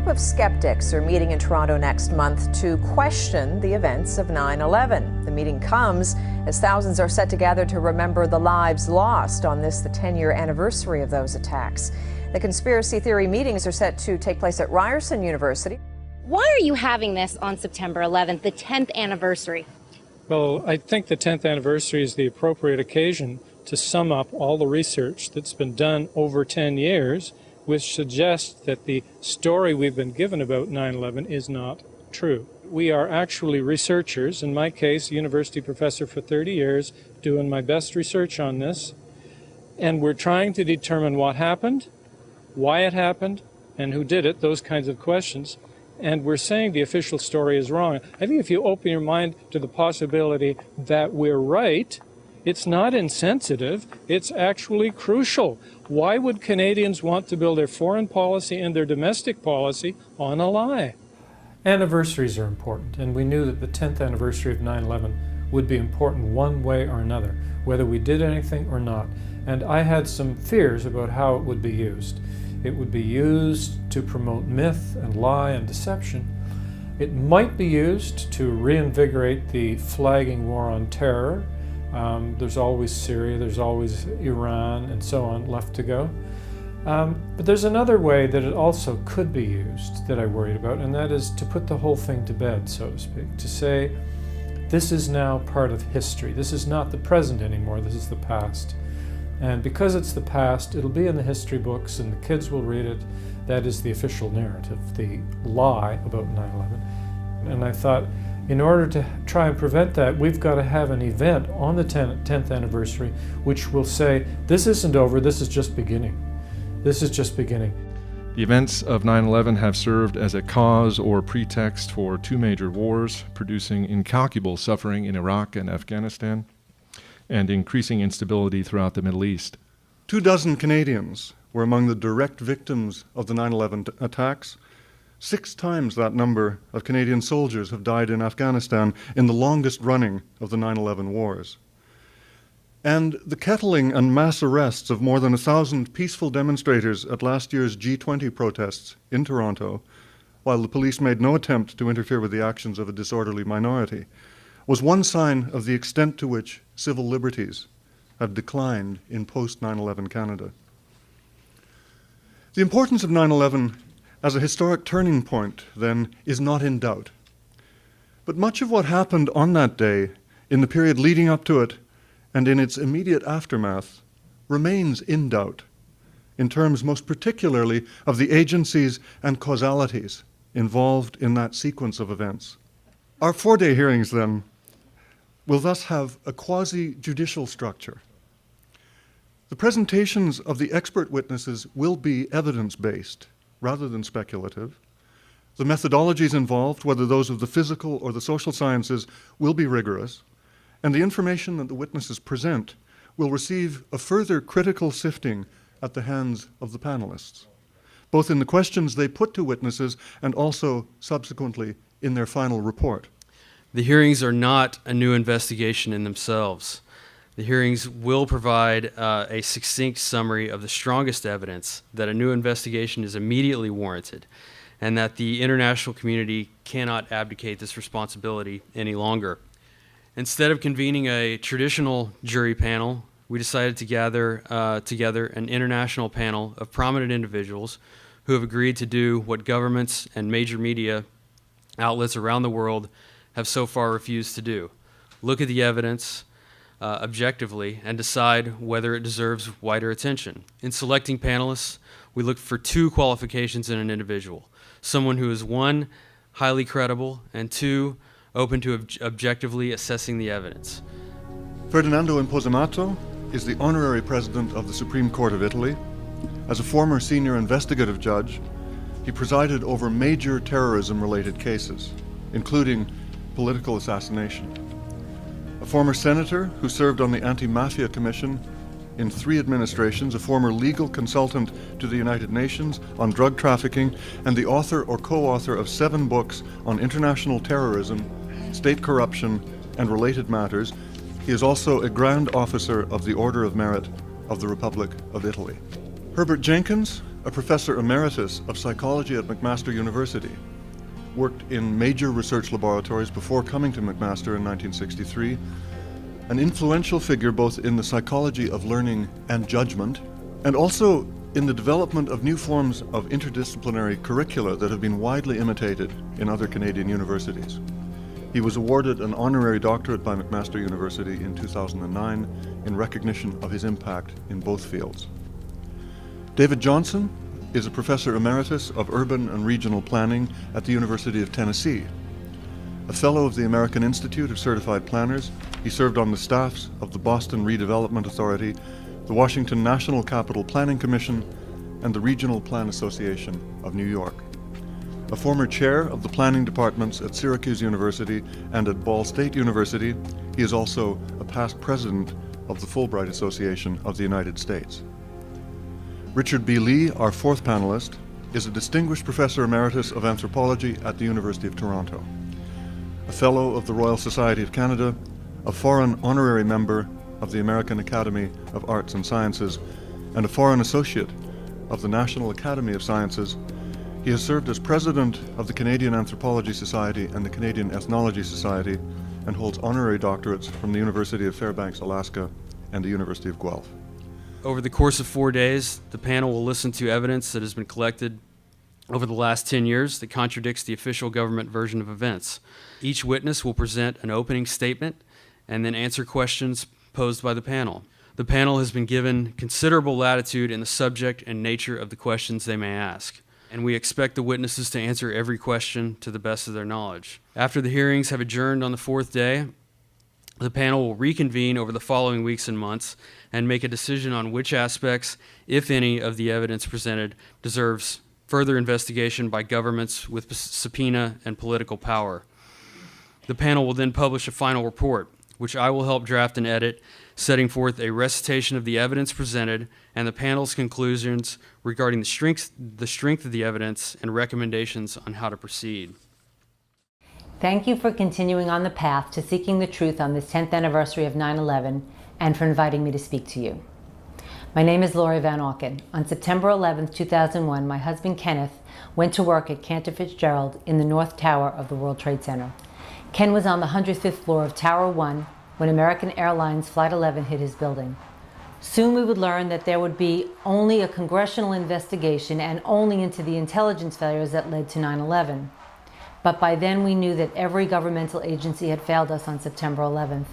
group of skeptics are meeting in Toronto next month to question the events of 9/11. The meeting comes as thousands are set to gather to remember the lives lost on this, the 10-year anniversary of those attacks. The conspiracy theory meetings are set to take place at Ryerson University. Why are you having this on September 11th, the 10th anniversary? Well, I think the 10th anniversary is the appropriate occasion to sum up all the research that's been done over 10 years, which suggests that the story we've been given about 9/11 is not true. We are actually researchers, in my case, university professor for 30 years, doing my best research on this, and we're trying to determine what happened, why it happened, and who did it, those kinds of questions. And we're saying the official story is wrong. I think if you open your mind to the possibility that we're right, it's not insensitive, it's actually crucial. Why would Canadians want to build their foreign policy and their domestic policy on a lie? Anniversaries are important, and we knew that the 10th anniversary of 9/11 would be important one way or another, whether we did anything or not. And I had some fears about how it would be used. It would be used to promote myth and lie and deception. It might be used to reinvigorate the flagging war on terror. There's always Syria, there's always Iran, and so on left to go. But there's another way that it also could be used that I worried about, and that is to put the whole thing to bed, so to speak, to say this is now part of history. This is not the present anymore, this is the past. And because it's the past, it'll be in the history books and the kids will read it. That is the official narrative, the lie about 9/11. And I thought, in order to try and prevent that, we've got to have an event on the 10th anniversary which will say, this isn't over, this is just beginning. This is just beginning. The events of 9/11 have served as a cause or pretext for two major wars, producing incalculable suffering in Iraq and Afghanistan, and increasing instability throughout the Middle East. 24 Canadians were among the direct victims of the 9/11 attacks. 6 times that number of Canadian soldiers have died in Afghanistan in the longest running of the 9/11 wars. And the kettling and mass arrests of more than 1,000 peaceful demonstrators at last year's G20 protests in Toronto, while the police made no attempt to interfere with the actions of a disorderly minority, was one sign of the extent to which civil liberties have declined in post-9/11 Canada. The importance of 9/11 as a historic turning point, then, is not in doubt. But much of what happened on that day, in the period leading up to it, and in its immediate aftermath, remains in doubt, in terms most particularly of the agencies and causalities involved in that sequence of events. Our 4-day hearings, then, will thus have a quasi-judicial structure. The presentations of the expert witnesses will be evidence-based rather than speculative. The methodologies involved, whether those of the physical or the social sciences, will be rigorous, and the information that the witnesses present will receive a further critical sifting at the hands of the panelists, both in the questions they put to witnesses and also subsequently in their final report. The hearings are not a new investigation in themselves. The hearings will provide a succinct summary of the strongest evidence that a new investigation is immediately warranted and that the international community cannot abdicate this responsibility any longer. Instead of convening a traditional jury panel, we decided to gather together an international panel of prominent individuals who have agreed to do what governments and major media outlets around the world have so far refused to do: look at the evidence objectively and decide whether it deserves wider attention. In selecting panelists, we looked for 2 qualifications in an individual: someone who is, 1, highly credible, and 2, open to objectively assessing the evidence. Ferdinando Imposamato is the honorary president of the Supreme Court of Italy. As a former senior investigative judge, he presided over major terrorism-related cases, including political assassination. A former senator who served on the Anti-Mafia Commission in 3 administrations, a former legal consultant to the United Nations on drug trafficking, and the author or co-author of 7 books on international terrorism, state corruption, and related matters. He is also a Grand Officer of the Order of Merit of the Republic of Italy. Herbert Jenkins a professor emeritus of psychology at McMaster University, worked in major research laboratories before coming to McMaster in 1963, an influential figure both in the psychology of learning and judgment, and also in the development of new forms of interdisciplinary curricula that have been widely imitated in other Canadian universities. He was awarded an honorary doctorate by McMaster University in 2009 in recognition of his impact in both fields. David Johnson is a professor emeritus of urban and regional planning at the University of Tennessee. A fellow of the American Institute of Certified Planners, he served on the staffs of the Boston Redevelopment Authority, the Washington National Capital Planning Commission, and the Regional Plan Association of New York. A former chair of the planning departments at Syracuse University and at Ball State University, he is also a past president of the Fulbright Association of the United States. Richard B. Lee, our fourth panelist, is a distinguished professor emeritus of anthropology at the University of Toronto, a fellow of the Royal Society of Canada, a foreign honorary member of the American Academy of Arts and Sciences, and a foreign associate of the National Academy of Sciences. He has served as president of the Canadian Anthropology Society and the Canadian Ethnology Society, and holds honorary doctorates from the University of Fairbanks, Alaska, and the University of Guelph. Over the course of 4 days, the panel will listen to evidence that has been collected over the last 10 years that contradicts the official government version of events. Each witness will present an opening statement and then answer questions posed by the panel. The panel has been given considerable latitude in the subject and nature of the questions they may ask, and we expect the witnesses to answer every question to the best of their knowledge. After the hearings have adjourned on the fourth day, the panel will reconvene over the following weeks and months and make a decision on which aspects, if any, of the evidence presented deserves further investigation by governments with subpoena and political power. The panel will then publish a final report, which I will help draft and edit, setting forth a recitation of the evidence presented and the panel's conclusions regarding the strength of the evidence and recommendations on how to proceed. Thank you for continuing on the path to seeking the truth on this 10th anniversary of 9/11 and for inviting me to speak to you. My name is Laurie Van Auken. On September 11, 2001, my husband Kenneth went to work at Cantor Fitzgerald in the North Tower of the World Trade Center. Ken was on the 105th floor of Tower 1 when American Airlines Flight 11 hit his building. Soon we would learn that there would be only a congressional investigation and only into the intelligence failures that led to 9/11. But by then we knew that every governmental agency had failed us on September 11th.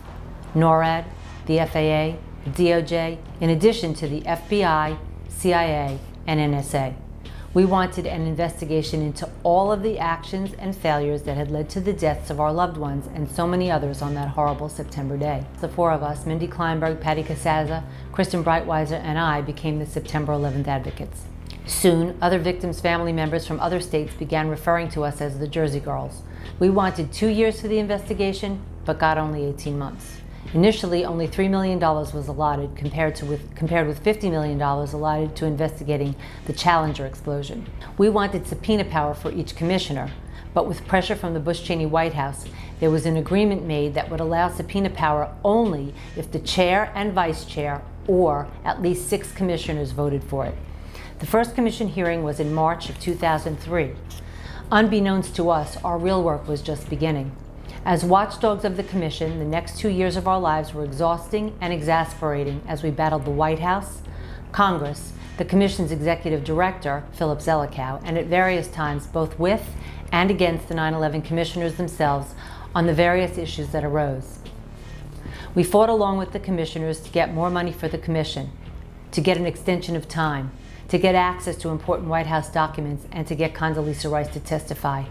NORAD, the FAA, the DOJ, in addition to the FBI, CIA, and NSA. We wanted an investigation into all of the actions and failures that had led to the deaths of our loved ones and so many others on that horrible September day. The four of us, Mindy Kleinberg, Patty Casaza, Kristen Breitweiser, and I, became the September 11th advocates. Soon, other victims' family members from other states began referring to us as the Jersey Girls. We wanted 2 years for the investigation, but got only 18 months. Initially, only $3 million was allotted compared with $50 million allotted to investigating the Challenger explosion. We wanted subpoena power for each commissioner, but with pressure from the Bush-Cheney White House, there was an agreement made that would allow subpoena power only if the chair and vice chair, or at least 6 commissioners, voted for it. The first commission hearing was in March of 2003. Unbeknownst to us, our real work was just beginning. As watchdogs of the commission, the next 2 years of our lives were exhausting and exasperating as we battled the White House, Congress, the commission's executive director, Philip Zelikow, and at various times both with and against the 9/11 commissioners themselves on the various issues that arose. We fought along with the commissioners to get more money for the commission, to get an extension of time, to get access to important White House documents, and to get Condoleezza Rice to testify.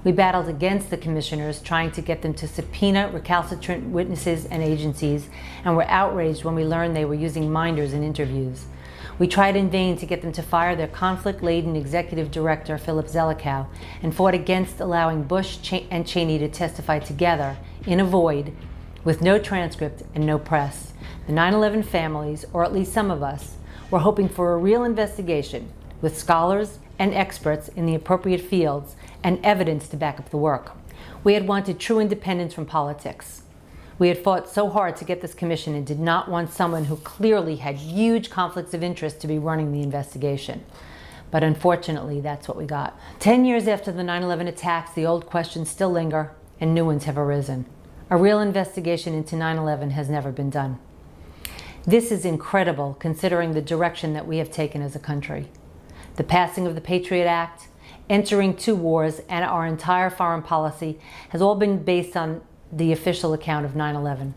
We battled against the commissioners, trying to get them to subpoena recalcitrant witnesses and agencies, and were outraged when we learned they were using minders in interviews. We tried in vain to get them to fire their conflict-laden executive director, Philip Zelikow, and fought against allowing Bush and Cheney to testify together in a void with no transcript and no press. The 9/11 families, or at least some of us, were hoping for a real investigation with scholars and experts in the appropriate fields and evidence to back up the work. We had wanted true independence from politics. We had fought so hard to get this commission and did not want someone who clearly had huge conflicts of interest to be running the investigation. But unfortunately, that's what we got. 10 years after the 9/11 attacks, the old questions still linger and new ones have arisen. A real investigation into 9/11 has never been done. This is incredible considering the direction that we have taken as a country. The passing of the Patriot Act, entering 2 wars, and our entire foreign policy has all been based on the official account of 9/11.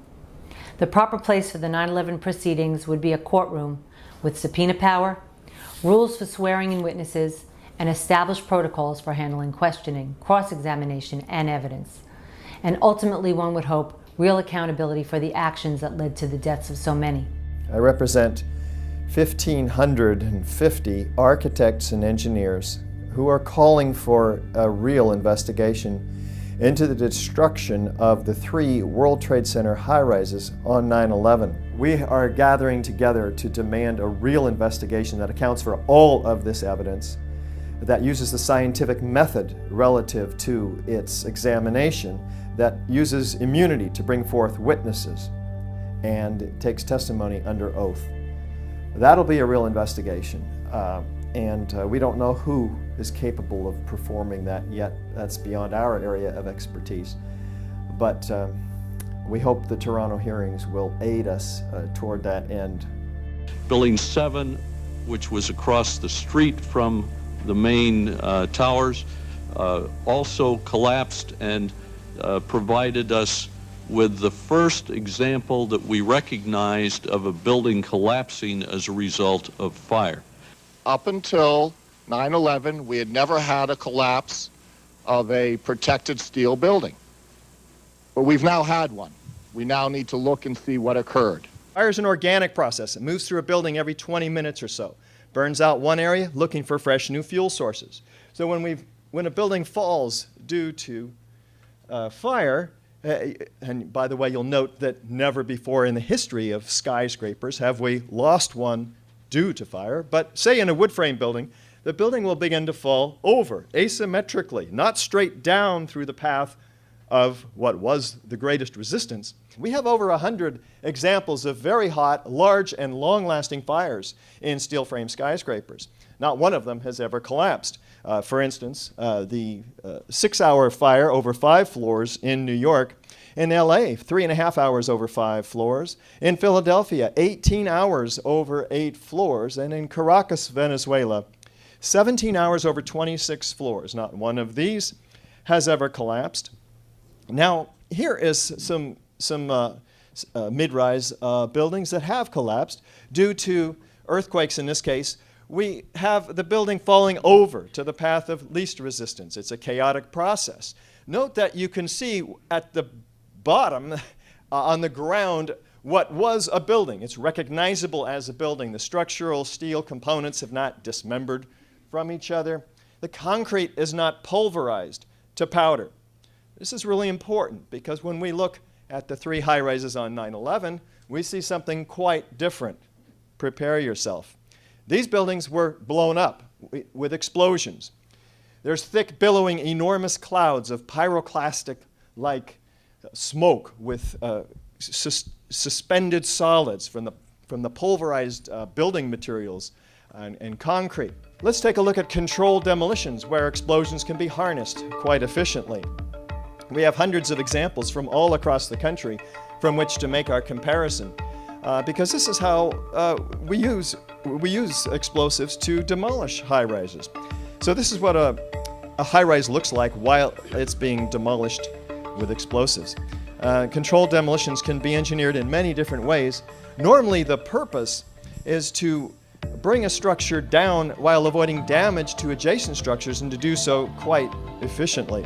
The proper place for the 9/11 proceedings would be a courtroom with subpoena power, rules for swearing in witnesses, and established protocols for handling questioning, cross-examination, and evidence. And ultimately, one would hope, real accountability for the actions that led to the deaths of so many. I represent 1,550 architects and engineers who are calling for a real investigation into the destruction of the 3 World Trade Center high-rises on 9/11. We are gathering together to demand a real investigation that accounts for all of this evidence, that uses the scientific method relative to its examination, that uses immunity to bring forth witnesses, and it takes testimony under oath. That'll be a real investigation. And we don't know who is capable of performing that yet. That's beyond our area of expertise. But we hope the Toronto hearings will aid us toward that end. Building 7, which was across the street from the main towers, also collapsed and provided us with the first example that we recognized of a building collapsing as a result of fire. Up until 9/11, we had never had a collapse of a protected steel building. But we've now had one. We now need to look and see what occurred. Fire is an organic process. It moves through a building every 20 minutes or so. Burns out one area, looking for fresh new fuel sources. So when a building falls due to fire, and by the way, you'll note that never before in the history of skyscrapers have we lost one due to fire, but say in a wood frame building, the building will begin to fall over asymmetrically, not straight down through the path of what was the greatest resistance. We have over 100 examples of very hot, large, and long-lasting fires in steel frame skyscrapers. Not one of them has ever collapsed. For instance, the 6-hour fire over 5 floors in New York. In LA, 3.5 hours over 5 floors. In Philadelphia, 18 hours over 8 floors. And in Caracas, Venezuela, 17 hours over 26 floors. Not one of these has ever collapsed. Now, here is some mid-rise buildings that have collapsed due to earthquakes in this case. We have the building falling over to the path of least resistance. It's a chaotic process. Note that you can see at the bottom on the ground what was a building. It's recognizable as a building. The structural steel components have not dismembered from each other. The concrete is not pulverized to powder. This is really important because when we look at the 3 high-rises on 9/11, we see something quite different. Prepare yourself. These buildings were blown up with explosions. There's thick, billowing, enormous clouds of pyroclastic-like smoke with suspended solids from the pulverized building materials and concrete. Let's take a look at controlled demolitions where explosions can be harnessed quite efficiently. We have hundreds of examples from all across the country from which to make our comparison. Because this is how we use explosives to demolish high-rises. So this is what a high-rise looks like while it's being demolished with explosives. Controlled demolitions can be engineered in many different ways. Normally the purpose is to bring a structure down while avoiding damage to adjacent structures, and to do so quite efficiently,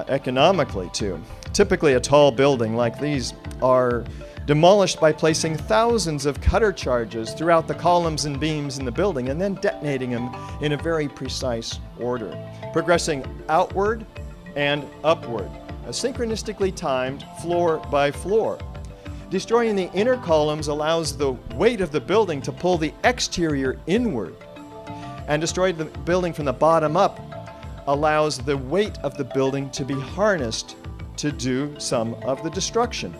economically too. Typically a tall building like these are demolished by placing thousands of cutter charges throughout the columns and beams in the building and then detonating them in a very precise order, progressing outward and upward, synchronistically timed floor by floor. Destroying the inner columns allows the weight of the building to pull the exterior inward, and destroying the building from the bottom up allows the weight of the building to be harnessed to do some of the destruction.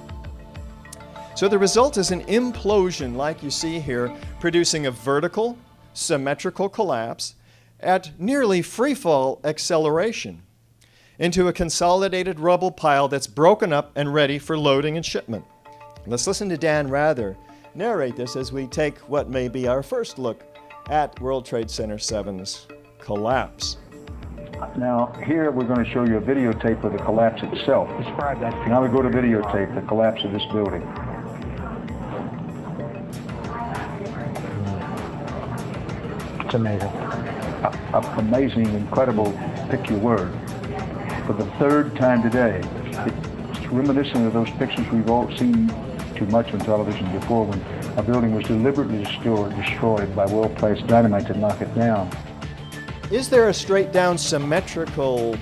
So the result is an implosion like you see here, producing a vertical, symmetrical collapse at nearly freefall acceleration into a consolidated rubble pile that's broken up and ready for loading and shipment. Let's listen to Dan Rather narrate this as we take what may be our first look at World Trade Center 7's collapse. Now, here we're going to show you a videotape of the collapse itself. Describe that. Now we go to videotape, the collapse of this building. It's amazing. Amazing, incredible, pick your word. For the third time today, it's reminiscent of those pictures we've all seen too much on television before, when a building was deliberately destroyed by well-placed dynamite to knock it down. Is there a straight down symmetrical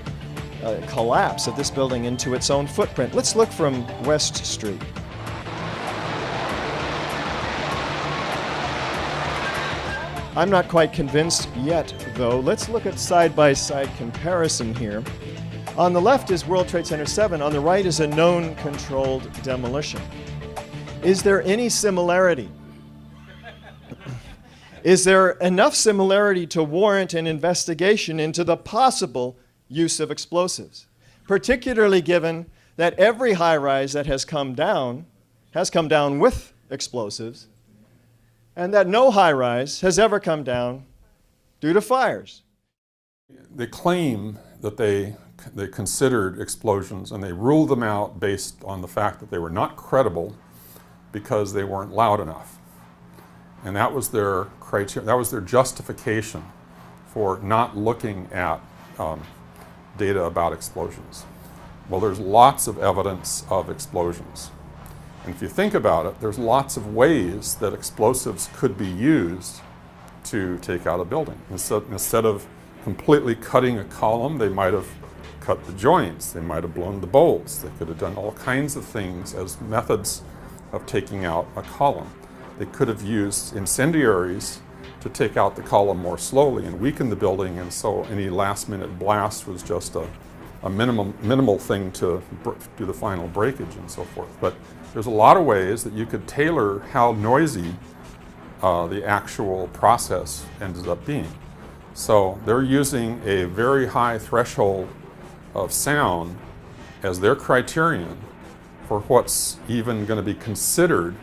collapse of this building into its own footprint? Let's look from West Street. I'm not quite convinced yet, though. Let's look at side-by-side comparison here. On the left is World Trade Center 7. On the right is a known controlled demolition. Is there any similarity? Is there enough similarity to warrant an investigation into the possible use of explosives, particularly given that every high-rise that has come down with explosives, and that no high-rise has ever come down due to fires? They claim that they considered explosions, and they ruled them out based on the fact that they were not credible because they weren't loud enough. And that was their criteria, that was their justification for not looking at data about explosions. Well, there's lots of evidence of explosions. And if you think about it, there's lots of ways that explosives could be used to take out a building. Instead of completely cutting a column, they might have cut the joints, they might have blown the bolts, they could have done all kinds of things as methods of taking out a column. They could have used incendiaries to take out the column more slowly and weaken the building, and so any last-minute blast was just a minimal thing to do the final breakage and so forth. But there's a lot of ways that you could tailor how noisy the actual process ended up being. So they're using a very high threshold of sound as their criterion for what's even going to be considered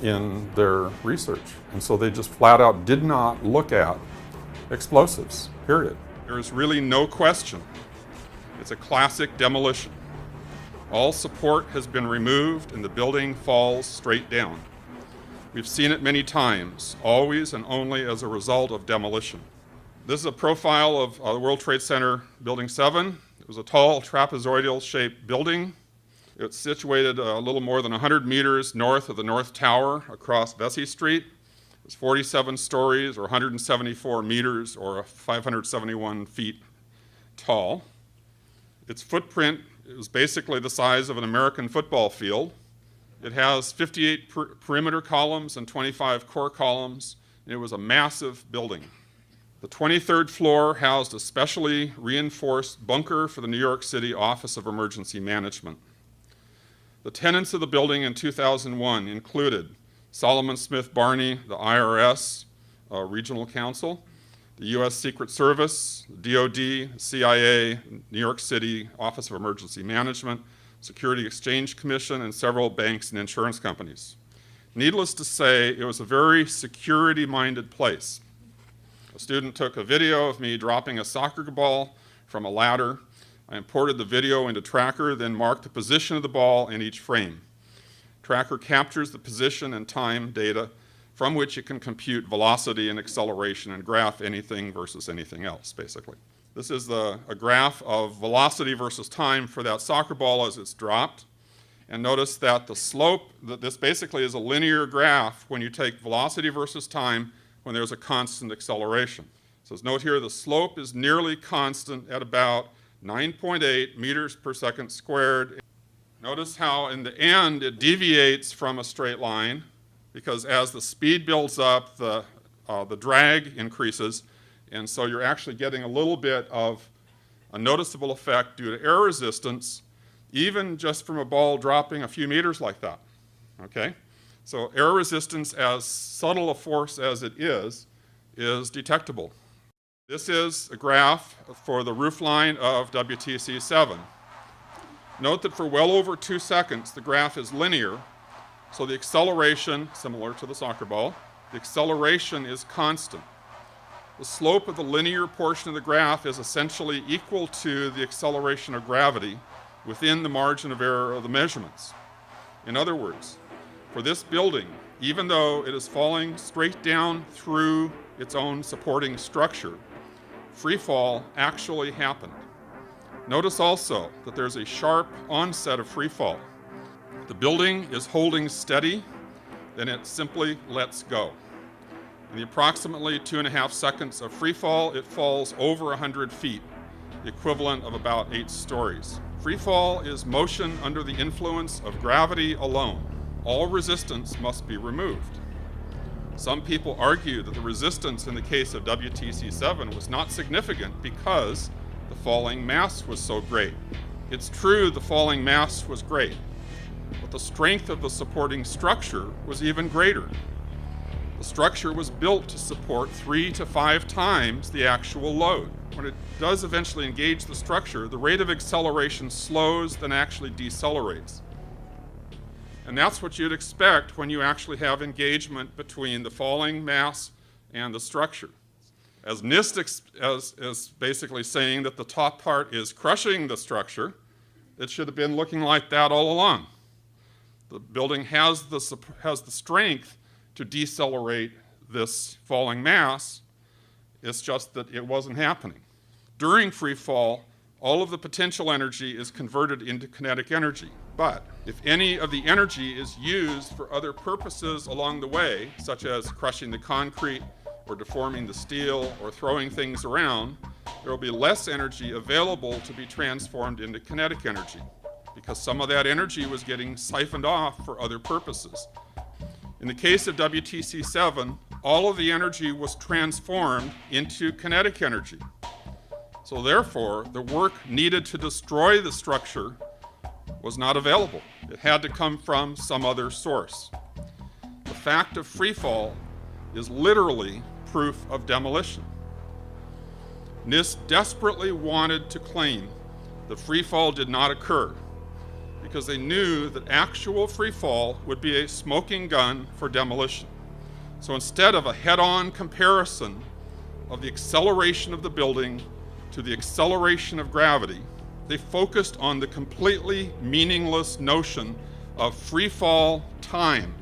in their research. And so they just flat out did not look at explosives, period. There is really no question. It's a classic demolition. All support has been removed and the building falls straight down. We've seen it many times, always and only as a result of demolition. This is a profile of the World Trade Center Building 7. It was a tall trapezoidal-shaped building. It's situated a little more than 100 meters north of the North Tower across Vesey Street. It's 47 stories or 174 meters or 571 feet tall. Its footprint is basically the size of an American football field. It has 58 perimeter columns and 25 core columns, and it was a massive building. The 23rd floor housed a specially reinforced bunker for the New York City Office of Emergency Management. The tenants of the building in 2001 included Solomon Smith Barney, the IRS Regional Counsel, the U.S. Secret Service, the DOD, CIA, New York City Office of Emergency Management, Security Exchange Commission, and several banks and insurance companies. Needless to say, it was a very security-minded place. A student took a video of me dropping a soccer ball from a ladder. I imported the video into Tracker, then marked the position of the ball in each frame. Tracker captures the position and time data from which it can compute velocity and acceleration and graph anything versus anything else, basically. This is a graph of velocity versus time for that soccer ball as it's dropped. And notice that the slope, this basically is a linear graph when you take velocity versus time when there's a constant acceleration. So note here the slope is nearly constant at about 9.8 meters per second squared. Notice how in the end it deviates from a straight line, because as the speed builds up, the drag increases, and so you're actually getting a little bit of a noticeable effect due to air resistance, even just from a ball dropping a few meters like that, okay? So air resistance, as subtle a force as it is detectable. This is a graph for the roofline of WTC-7. Note that for well over 2 seconds, the graph is linear, so the acceleration, similar to the soccer ball, the acceleration is constant. The slope of the linear portion of the graph is essentially equal to the acceleration of gravity within the margin of error of the measurements. In other words, for this building, even though it is falling straight down through its own supporting structure, free fall actually happened. Notice also that there's a sharp onset of free fall. The building is holding steady, then it simply lets go. In the approximately 2.5 seconds of free fall, it falls over 100 feet, the equivalent of about 8 stories. Free fall is motion under the influence of gravity alone. All resistance must be removed. Some people argue that the resistance in the case of WTC-7 was not significant because the falling mass was so great. It's true the falling mass was great, but the strength of the supporting structure was even greater. The structure was built to support 3 to 5 times the actual load. When it does eventually engage the structure, the rate of acceleration slows, then actually decelerates. And that's what you'd expect when you actually have engagement between the falling mass and the structure. As NIST is basically saying that the top part is crushing the structure, it should have been looking like that all along. The building has the strength to decelerate this falling mass. It's just that it wasn't happening. During free fall, all of the potential energy is converted into kinetic energy. But if any of the energy is used for other purposes along the way, such as crushing the concrete or deforming the steel or throwing things around, there will be less energy available to be transformed into kinetic energy because some of that energy was getting siphoned off for other purposes. In the case of WTC-7, all of the energy was transformed into kinetic energy. So therefore, the work needed to destroy the structure was not available. It had to come from some other source. The fact of free fall is literally proof of demolition. NIST desperately wanted to claim that free fall did not occur because they knew that actual free fall would be a smoking gun for demolition. So instead of a head-on comparison of the acceleration of the building to the acceleration of gravity, they focused on the completely meaningless notion of free fall time.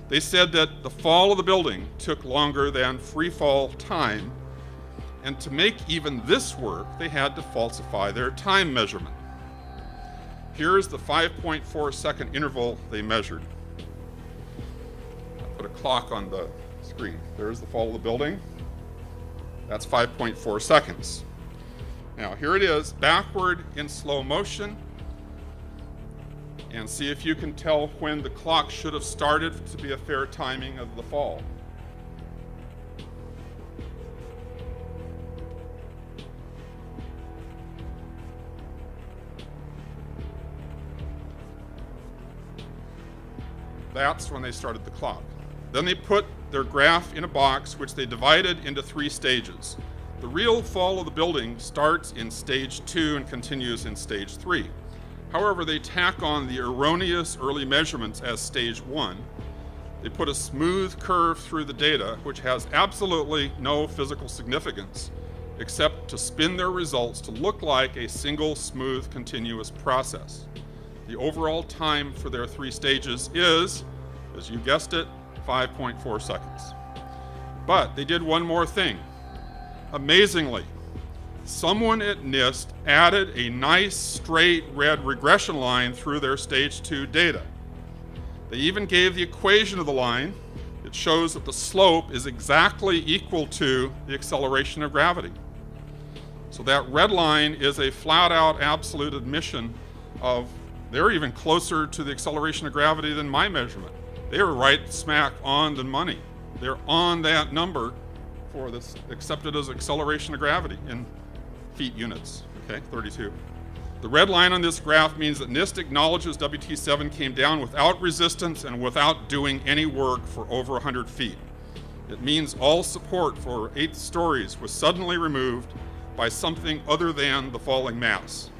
They said that the fall of the building took longer than free fall time, and to make even this work, they had to falsify their time measurement. Here's the 5.4 second interval they measured. I put a clock on the screen. There's the fall of the building. That's 5.4 seconds. Now here it is, backward in slow motion, and see if you can tell when the clock should have started to be a fair timing of the fall. That's when they started the clock. Then they put their graph in a box which they divided into 3 stages. The real fall of the building starts in stage 2 and continues in stage 3. However, they tack on the erroneous early measurements as stage 1. They put a smooth curve through the data, which has absolutely no physical significance, except to spin their results to look like a single smooth continuous process. The overall time for their 3 stages is, as you guessed it, 5.4 seconds. But they did one more thing. Amazingly, someone at NIST added a nice straight red regression line through their stage 2 data. They even gave the equation of the line. It shows that the slope is exactly equal to the acceleration of gravity. So that red line is a flat out absolute admission of they're even closer to the acceleration of gravity than my measurement. They were right smack on the money. They're on that number for this accepted as acceleration of gravity in feet units, okay, 32. The red line on this graph means that NIST acknowledges WT7 came down without resistance and without doing any work for over 100 feet. It means all support for 8th stories was suddenly removed by something other than the falling mass.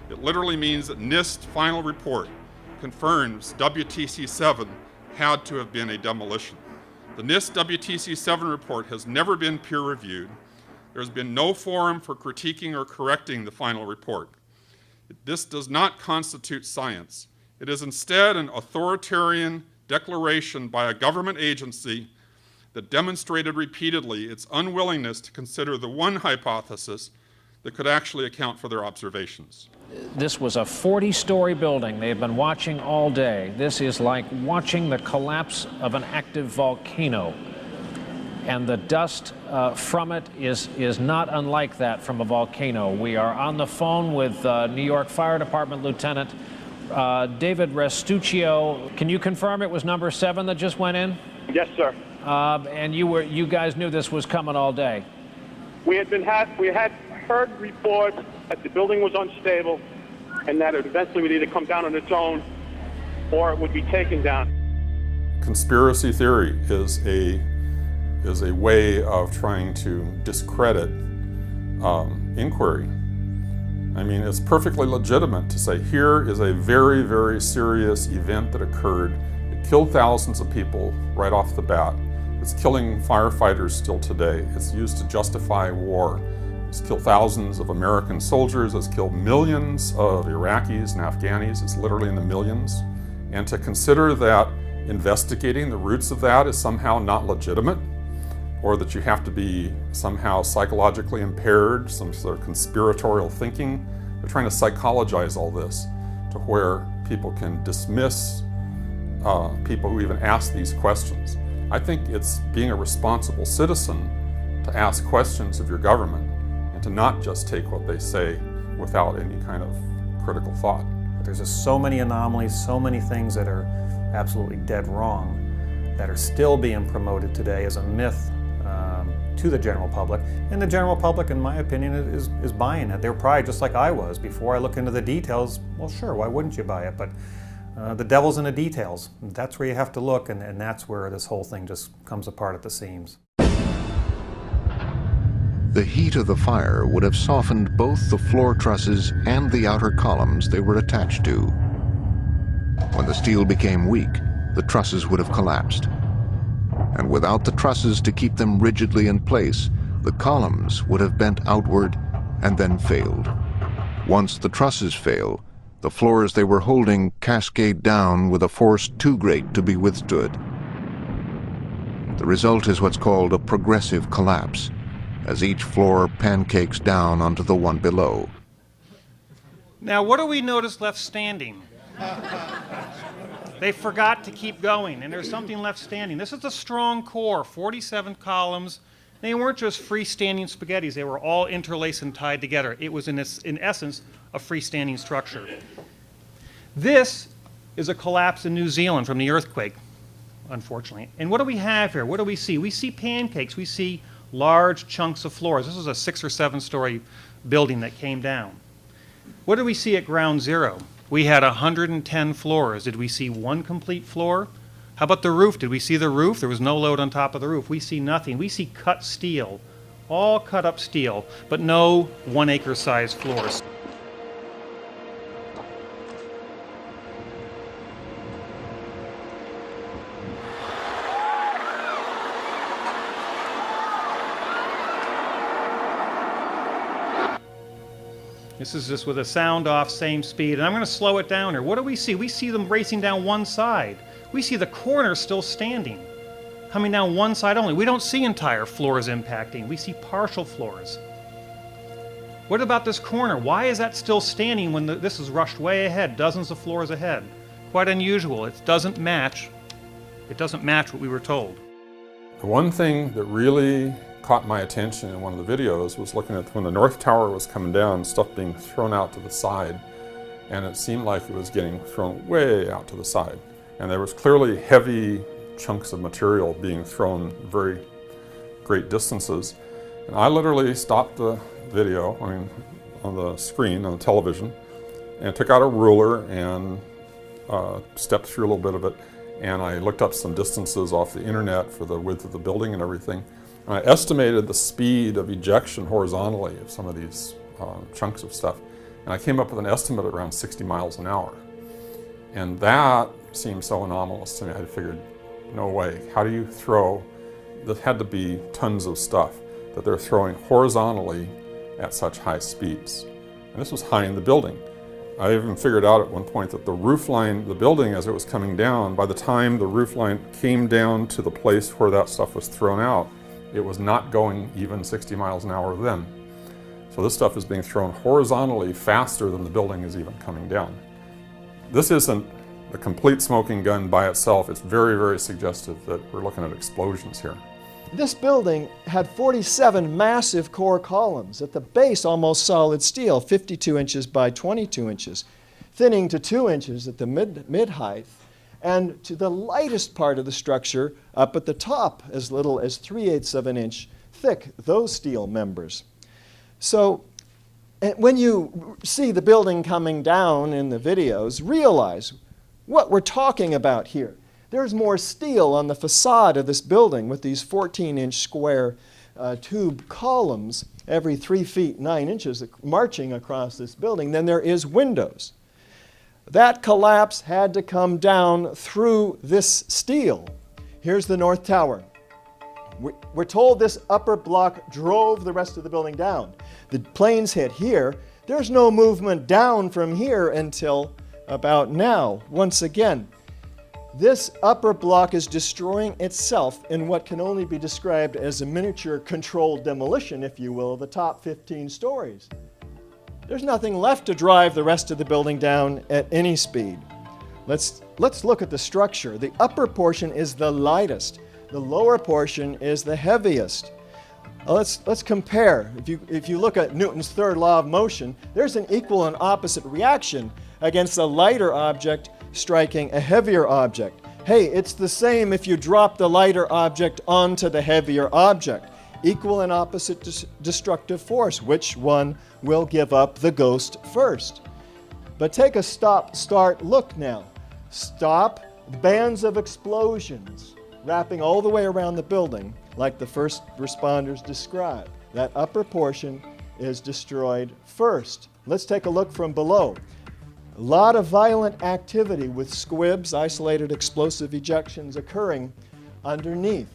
It literally means that NIST's final report confirms WTC-7 had to have been a demolition. The NIST WTC-7 report has never been peer-reviewed. There's been no forum for critiquing or correcting the final report. This does not constitute science. It is instead an authoritarian declaration by a government agency that demonstrated repeatedly its unwillingness to consider the one hypothesis that could actually account for their observations. This was a 40-story building they've been watching all day. This is like watching the collapse of an active volcano. And the dust from it is not unlike that from a volcano. We are on the phone with New York Fire Department Lieutenant David Restuccio. Can you confirm it was number 7 that just went in? Yes, sir. And you guys knew this was coming all day? We had heard reports that the building was unstable and that it eventually would either come down on its own or it would be taken down. Conspiracy theory is a way of trying to discredit inquiry. I mean, it's perfectly legitimate to say here is a very, very serious event that occurred. It killed thousands of people right off the bat. It's killing firefighters still today. It's used to justify war. It's killed thousands of American soldiers. It's killed millions of Iraqis and Afghanis. It's literally in the millions. And to consider that investigating the roots of that is somehow not legitimate, or that you have to be somehow psychologically impaired, some sort of conspiratorial thinking. They're trying to psychologize all this to where people can dismiss people who even ask these questions. I think it's being a responsible citizen to ask questions of your government and to not just take what they say without any kind of critical thought. There's just so many anomalies, so many things that are absolutely dead wrong that are still being promoted today as a myth to the general public. And the general public, in my opinion, is buying it. They're probably just like I was. Before I look into the details, well, sure, why wouldn't you buy it? But the devil's in the details. That's where you have to look, and that's where this whole thing just comes apart at the seams. The heat of the fire would have softened both the floor trusses and the outer columns they were attached to. When the steel became weak, the trusses would have collapsed. And without the trusses to keep them rigidly in place, the columns would have bent outward and then failed. Once the trusses fail, the floors they were holding cascade down with a force too great to be withstood. The result is what's called a progressive collapse, as each floor pancakes down onto the one below. Now, what do we notice left standing? They forgot to keep going, and there's something left standing. This is a strong core, 47 columns. They weren't just freestanding spaghettis. They were all interlaced and tied together. It was, in essence, a freestanding structure. This is a collapse in New Zealand from the earthquake, unfortunately. And what do we have here? What do we see? We see pancakes. We see large chunks of floors. This was a 6 or 7 story building that came down. What did we see at ground zero? We had 110 floors. Did we see one complete floor? How about the roof? Did we see the roof? There was no load on top of the roof. We see nothing. We see cut steel, all cut up steel, but no 1 acre size floors. This is just with a sound off, same speed. And I'm going to slow it down here. What do we see? We see them racing down one side. We see the corner still standing, coming down one side only. We don't see entire floors impacting. We see partial floors. What about this corner? Why is that still standing when this is rushed way ahead, dozens of floors ahead? Quite unusual. It doesn't match. It doesn't match what we were told. The one thing that really caught my attention in one of the videos was looking at when the North Tower was coming down, stuff being thrown out to the side, and it seemed like it was getting thrown way out to the side. And there was clearly heavy chunks of material being thrown very great distances. And I literally stopped the video, on the screen, on the television, and took out a ruler and stepped through a little bit of it and I looked up some distances off the internet for the width of the building and everything. And I estimated the speed of ejection horizontally of some of these chunks of stuff. And I came up with an estimate at around 60 miles an hour. And that seemed so anomalous to me. I figured, no way. How do you throw, there had to be tons of stuff that they're throwing horizontally at such high speeds. And this was high in the building. I even figured out at one point that the roof line, the building as it was coming down, by the time the roof line came down to the place where that stuff was thrown out, it was not going even 60 miles an hour then. So this stuff is being thrown horizontally faster than the building is even coming down. This isn't a complete smoking gun by itself. It's very, very suggestive that we're looking at explosions here. This building had 47 massive core columns. At the base, almost solid steel, 52 inches by 22 inches, thinning to 2 inches at the mid-height, and to the lightest part of the structure, up at the top, as little as 3/8 of an inch thick, those steel members. So when you see the building coming down in the videos, realize what we're talking about here. There's more steel on the facade of this building with these 14-inch square tube columns every 3 feet 9 inches marching across this building than there is windows. That collapse had to come down through this steel. Here's the North Tower. We're told this upper block drove the rest of the building down. The planes hit here. There's no movement down from here until about now. Once again, this upper block is destroying itself in what can only be described as a miniature controlled demolition, if you will, of the top 15 stories. There's nothing left to drive the rest of the building down at any speed. Let's look at the structure. The upper portion is the lightest. The lower portion is the heaviest. Let's compare. If you look at Newton's third law of motion, there's an equal and opposite reaction against a lighter object striking a heavier object. Hey, it's the same if you drop the lighter object onto the heavier object. Equal and opposite destructive force. Which one will give up the ghost first? But take a stop-start look now. Stop, bands of explosions wrapping all the way around the building like the first responders described. That upper portion is destroyed first. Let's take a look from below. A lot of violent activity with squibs, isolated explosive ejections occurring underneath.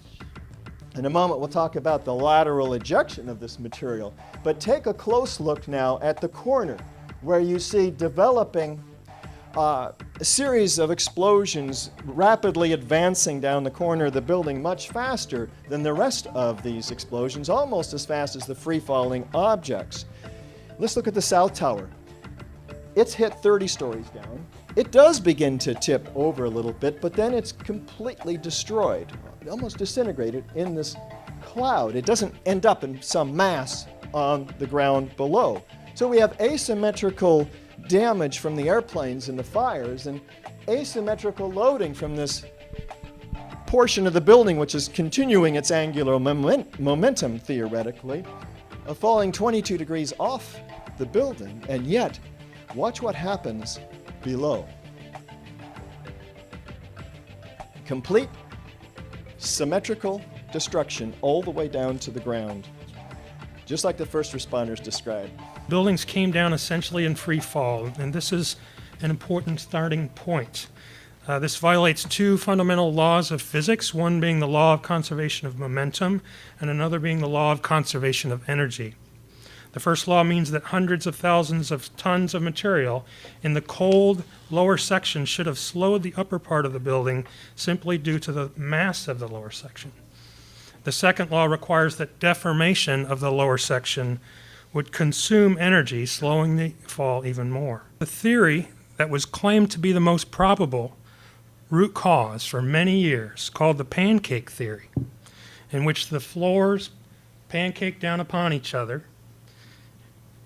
In a moment, we'll talk about the lateral ejection of this material. But take a close look now at the corner where you see developing a series of explosions rapidly advancing down the corner of the building much faster than the rest of these explosions, almost as fast as the free-falling objects. Let's look at the South Tower. It's hit 30 stories down. It does begin to tip over a little bit, but then it's completely destroyed, almost disintegrated in this cloud. It doesn't end up in some mass on the ground below. So we have asymmetrical damage from the airplanes and the fires and asymmetrical loading from this portion of the building, which is continuing its angular momentum, theoretically, falling 22 degrees off the building. And yet, watch what happens below. Complete symmetrical destruction all the way down to the ground, just like the first responders described. Buildings came down essentially in free fall, and this is an important starting point. This violates two fundamental laws of physics, one being the law of conservation of momentum, and another being the law of conservation of energy. The first law means that hundreds of thousands of tons of material in the cold lower section should have slowed the upper part of the building simply due to the mass of the lower section. The second law requires that deformation of the lower section would consume energy, slowing the fall even more. The theory that was claimed to be the most probable root cause for many years, called the pancake theory, in which the floors pancake down upon each other,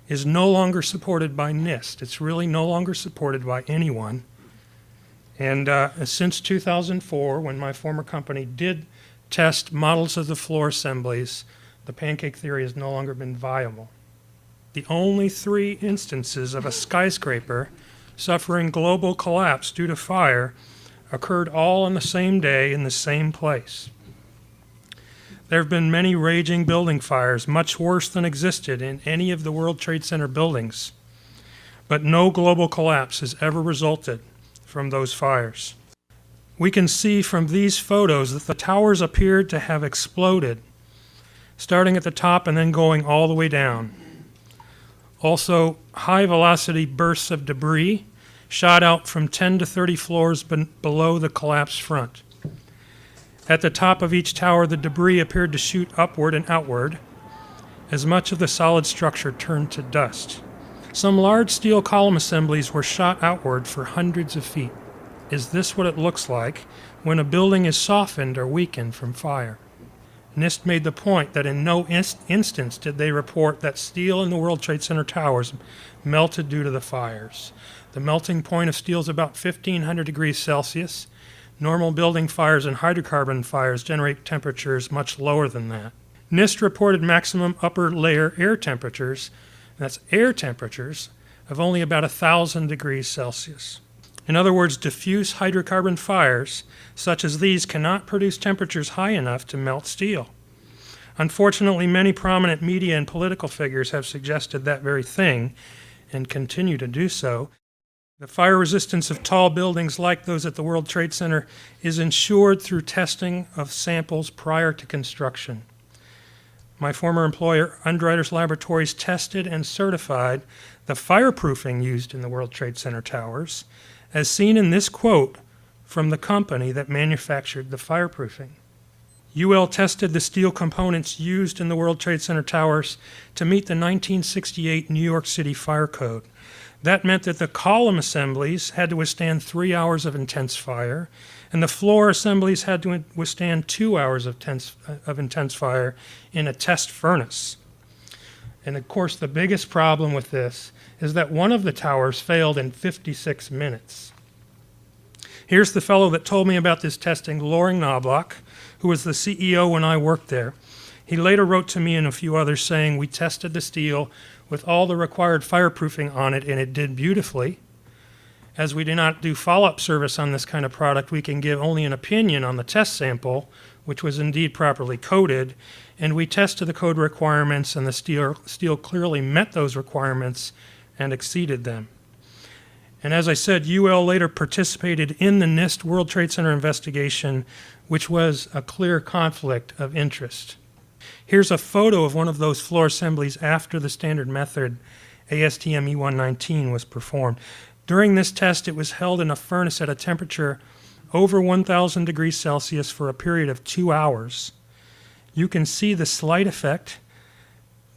is no longer supported by NIST. It's really no longer supported by anyone. And since 2004, when my former company did test models of the floor assemblies, the pancake theory has no longer been viable. The only 3 instances of a skyscraper suffering global collapse due to fire occurred all on the same day in the same place. There have been many raging building fires, much worse than existed in any of the World Trade Center buildings, but no global collapse has ever resulted from those fires. We can see from these photos that the towers appeared to have exploded, starting at the top and then going all the way down. Also, high-velocity bursts of debris shot out from 10 to 30 floors below the collapsed front. At the top of each tower, the debris appeared to shoot upward and outward as much of the solid structure turned to dust. Some large steel column assemblies were shot outward for hundreds of feet. Is this what it looks like when a building is softened or weakened from fire? NIST made the point that in no instance did they report that steel in the World Trade Center towers melted due to the fires. The melting point of steel is about 1,500 degrees Celsius. Normal building fires and hydrocarbon fires generate temperatures much lower than that. NIST reported maximum upper layer air temperatures, that's air temperatures, of only about 1,000 degrees Celsius. In other words, diffuse hydrocarbon fires, such as these, cannot produce temperatures high enough to melt steel. Unfortunately, many prominent media and political figures have suggested that very thing and continue to do so. The fire resistance of tall buildings like those at the World Trade Center is ensured through testing of samples prior to construction. My former employer, Underwriters Laboratories, tested and certified the fireproofing used in the World Trade Center towers, as seen in this quote from the company that manufactured the fireproofing. UL tested the steel components used in the World Trade Center towers to meet the 1968 New York City Fire Code. That meant that the column assemblies had to withstand 3 hours of intense fire, and the floor assemblies had to withstand 2 hours of intense fire in a test furnace. And of course, the biggest problem with this is that one of the towers failed in 56 minutes. Here's the fellow that told me about this testing, Loring Knobloch, who was the CEO when I worked there. He later wrote to me and a few others saying, "We tested the steel with all the required fireproofing on it, and it did beautifully. As we do not do follow-up service on this kind of product, we can give only an opinion on the test sample, which was indeed properly coded, and we tested the code requirements, and the steel clearly met those requirements and exceeded them." And as I said, UL later participated in the NIST World Trade Center investigation, which was a clear conflict of interest. Here's a photo of one of those floor assemblies after the standard method ASTM E119 was performed. During this test, it was held in a furnace at a temperature over 1,000 degrees Celsius for a period of 2 hours. You can see the slight effect.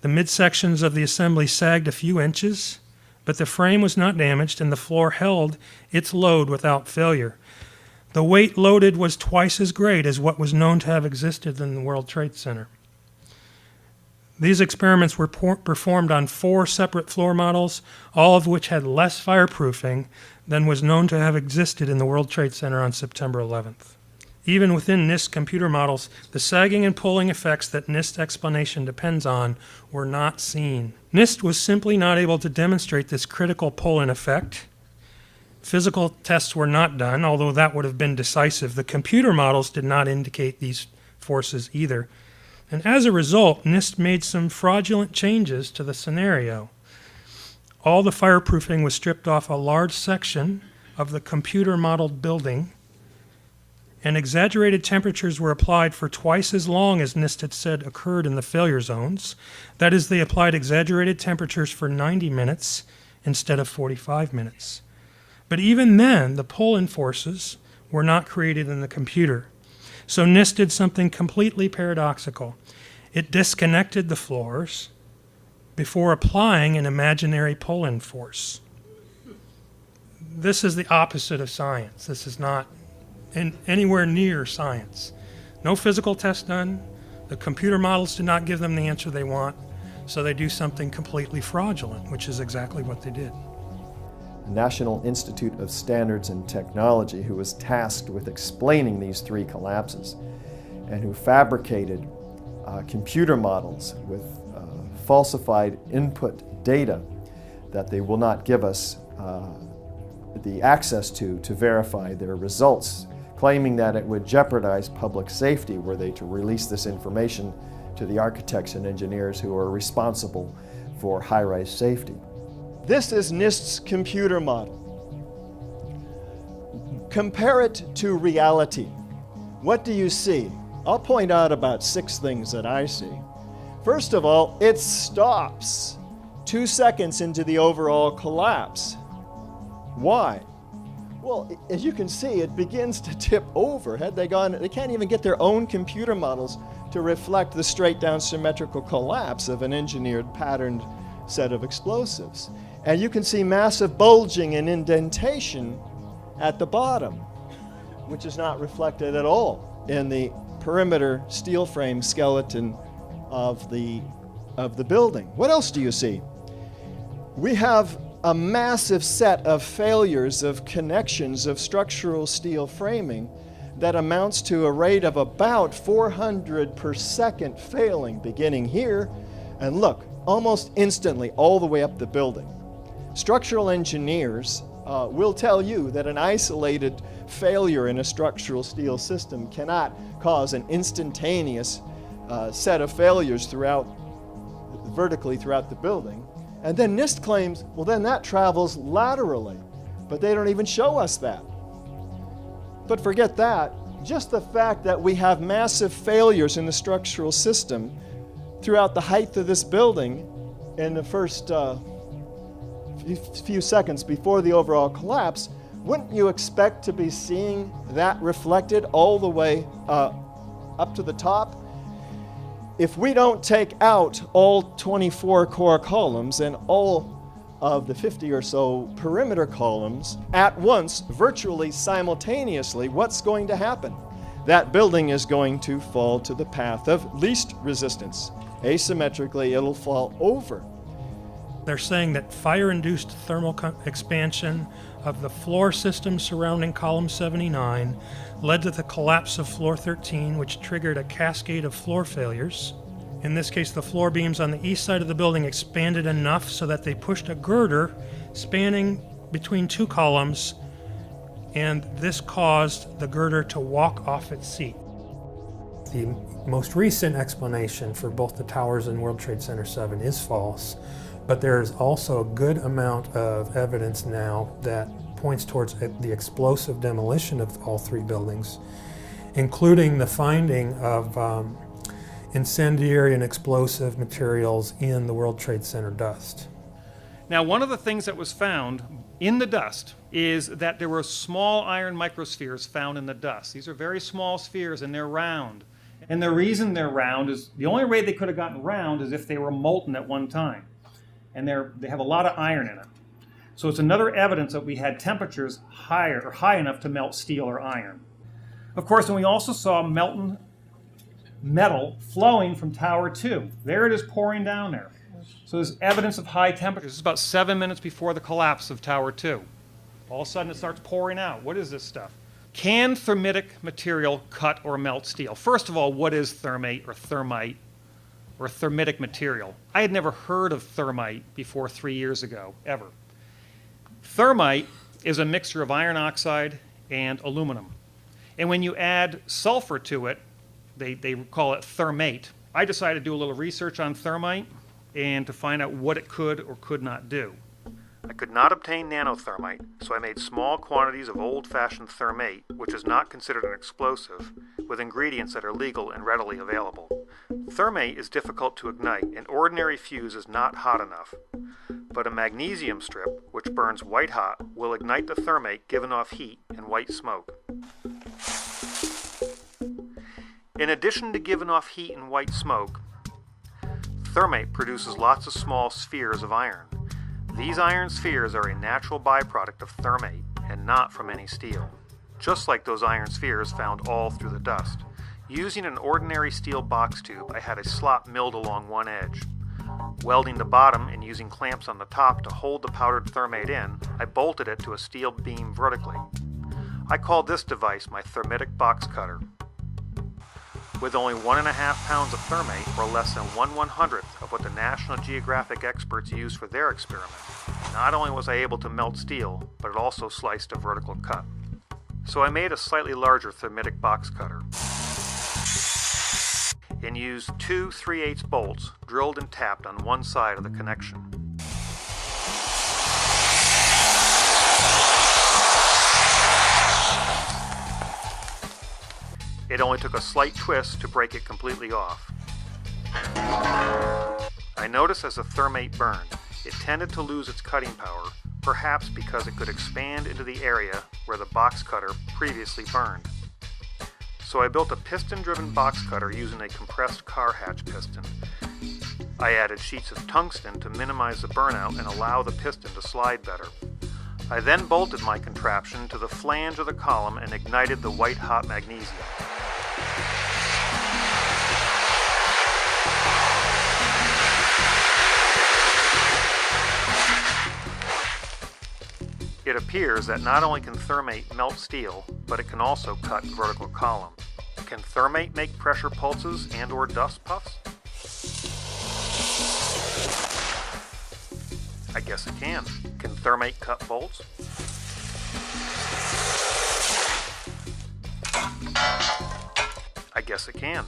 The midsections of the assembly sagged a few inches, but the frame was not damaged and the floor held its load without failure. The weight loaded was twice as great as what was known to have existed in the World Trade Center. These experiments were performed on 4 separate floor models, all of which had less fireproofing than was known to have existed in the World Trade Center on September 11th. Even within NIST computer models, the sagging and pulling effects that NIST explanation depends on were not seen. NIST was simply not able to demonstrate this critical pull-in effect. Physical tests were not done, although that would have been decisive. The computer models did not indicate these forces either. And as a result, NIST made some fraudulent changes to the scenario. All the fireproofing was stripped off a large section of the computer-modeled building, and exaggerated temperatures were applied for twice as long as NIST had said occurred in the failure zones. That is, they applied exaggerated temperatures for 90 minutes instead of 45 minutes. But even then, the pull-in forces were not created in the computer. So NIST did something completely paradoxical. It disconnected the floors before applying an imaginary pull-in force. This is the opposite of science. This is not anywhere near science. No physical test done. The computer models did not give them the answer they want, so they do something completely fraudulent, which is exactly what they did. The National Institute of Standards and Technology, who was tasked with explaining these 3 collapses and who fabricated computer models with falsified input data that they will not give us, the access to verify their results, claiming that it would jeopardize public safety were they to release this information to the architects and engineers who are responsible for high-rise safety. This is NIST's computer model. Compare it to reality. What do you see? I'll point out about 6 things that I see. First of all, it stops 2 seconds into the overall collapse. Why? Well, as you can see, it begins to tip over. Had they gone, they can't even get their own computer models to reflect the straight down symmetrical collapse of an engineered patterned set of explosives. And you can see massive bulging and indentation at the bottom, which is not reflected at all in the perimeter steel frame skeleton of the building. What else do you see? We have a massive set of failures of connections of structural steel framing that amounts to a rate of about 400 per second failing, beginning here, and look, almost instantly all the way up the building. Structural engineers will tell you that an isolated failure in a structural steel system cannot cause an instantaneous set of failures vertically throughout the building. And then NIST claims, well, then that travels laterally. But they don't even show us that. But forget that. Just the fact that we have massive failures in the structural system throughout the height of this building in the first few seconds before the overall collapse, wouldn't you expect to be seeing that reflected all the way up to the top? If we don't take out all 24 core columns and all of the 50 or so perimeter columns at once, virtually simultaneously, what's going to happen? That building is going to fall to the path of least resistance. Asymmetrically, it'll fall over. They're saying that fire-induced thermal expansion of the floor system surrounding column 79 led to the collapse of floor 13, which triggered a cascade of floor failures. In this case, the floor beams on the east side of the building expanded enough so that they pushed a girder spanning between 2 columns, and this caused the girder to walk off its seat. The most recent explanation for both the towers and World Trade Center 7 is false, but there's also a good amount of evidence now that points towards the explosive demolition of all 3 buildings, including the finding of incendiary and explosive materials in the World Trade Center dust. Now, one of the things that was found in the dust is that there were small iron microspheres found in the dust. These are very small spheres and they're round. And the reason they're round is, the only way they could have gotten round is if they were molten at one time. And they have a lot of iron in it. So it's another evidence that we had temperatures high enough to melt steel or iron. Of course, and we also saw molten metal flowing from Tower 2. There it is pouring down there. So there's evidence of high temperatures. It's about 7 minutes before the collapse of Tower 2. All of a sudden it starts pouring out. What is this stuff? Can thermitic material cut or melt steel? First of all, what is thermate or thermite or thermitic material? I had never heard of thermite before 3 years ago, ever. Thermite is a mixture of iron oxide and aluminum. And when you add sulfur to it, they call it thermate. I decided to do a little research on thermite and to find out what it could or could not do. I could not obtain nanothermite, so I made small quantities of old-fashioned thermate, which is not considered an explosive, with ingredients that are legal and readily available. Thermate is difficult to ignite, and ordinary fuse is not hot enough. But a magnesium strip, which burns white hot, will ignite the thermate given off heat and white smoke. In addition to giving off heat and white smoke, thermate produces lots of small spheres of iron. These iron spheres are a natural byproduct of thermate and not from any steel, just like those iron spheres found all through the dust. Using an ordinary steel box tube, I had a slot milled along one edge. Welding the bottom and using clamps on the top to hold the powdered thermate in, I bolted it to a steel beam vertically. I called this device my thermitic box cutter. With only 1.5 pounds of thermate, or less than 1/100th of what the National Geographic experts used for their experiment, Not only was I able to melt steel, but it also sliced a vertical cut. So I made a slightly larger thermitic box cutter and used two 3/8 bolts drilled and tapped on one side of the connection. It only took a slight twist to break it completely off. I noticed as the thermate burned, it tended to lose its cutting power, perhaps because it could expand into the area where the box cutter previously burned. So I built a piston-driven box cutter using a compressed car hatch piston. I added sheets of tungsten to minimize the burnout and allow the piston to slide better. I then bolted my contraption to the flange of the column and ignited the white-hot magnesium. It appears that not only can thermate melt steel, but it can also cut vertical column. Can thermate make pressure pulses and or dust puffs? I guess it can. Can thermate cut bolts? I guess it can.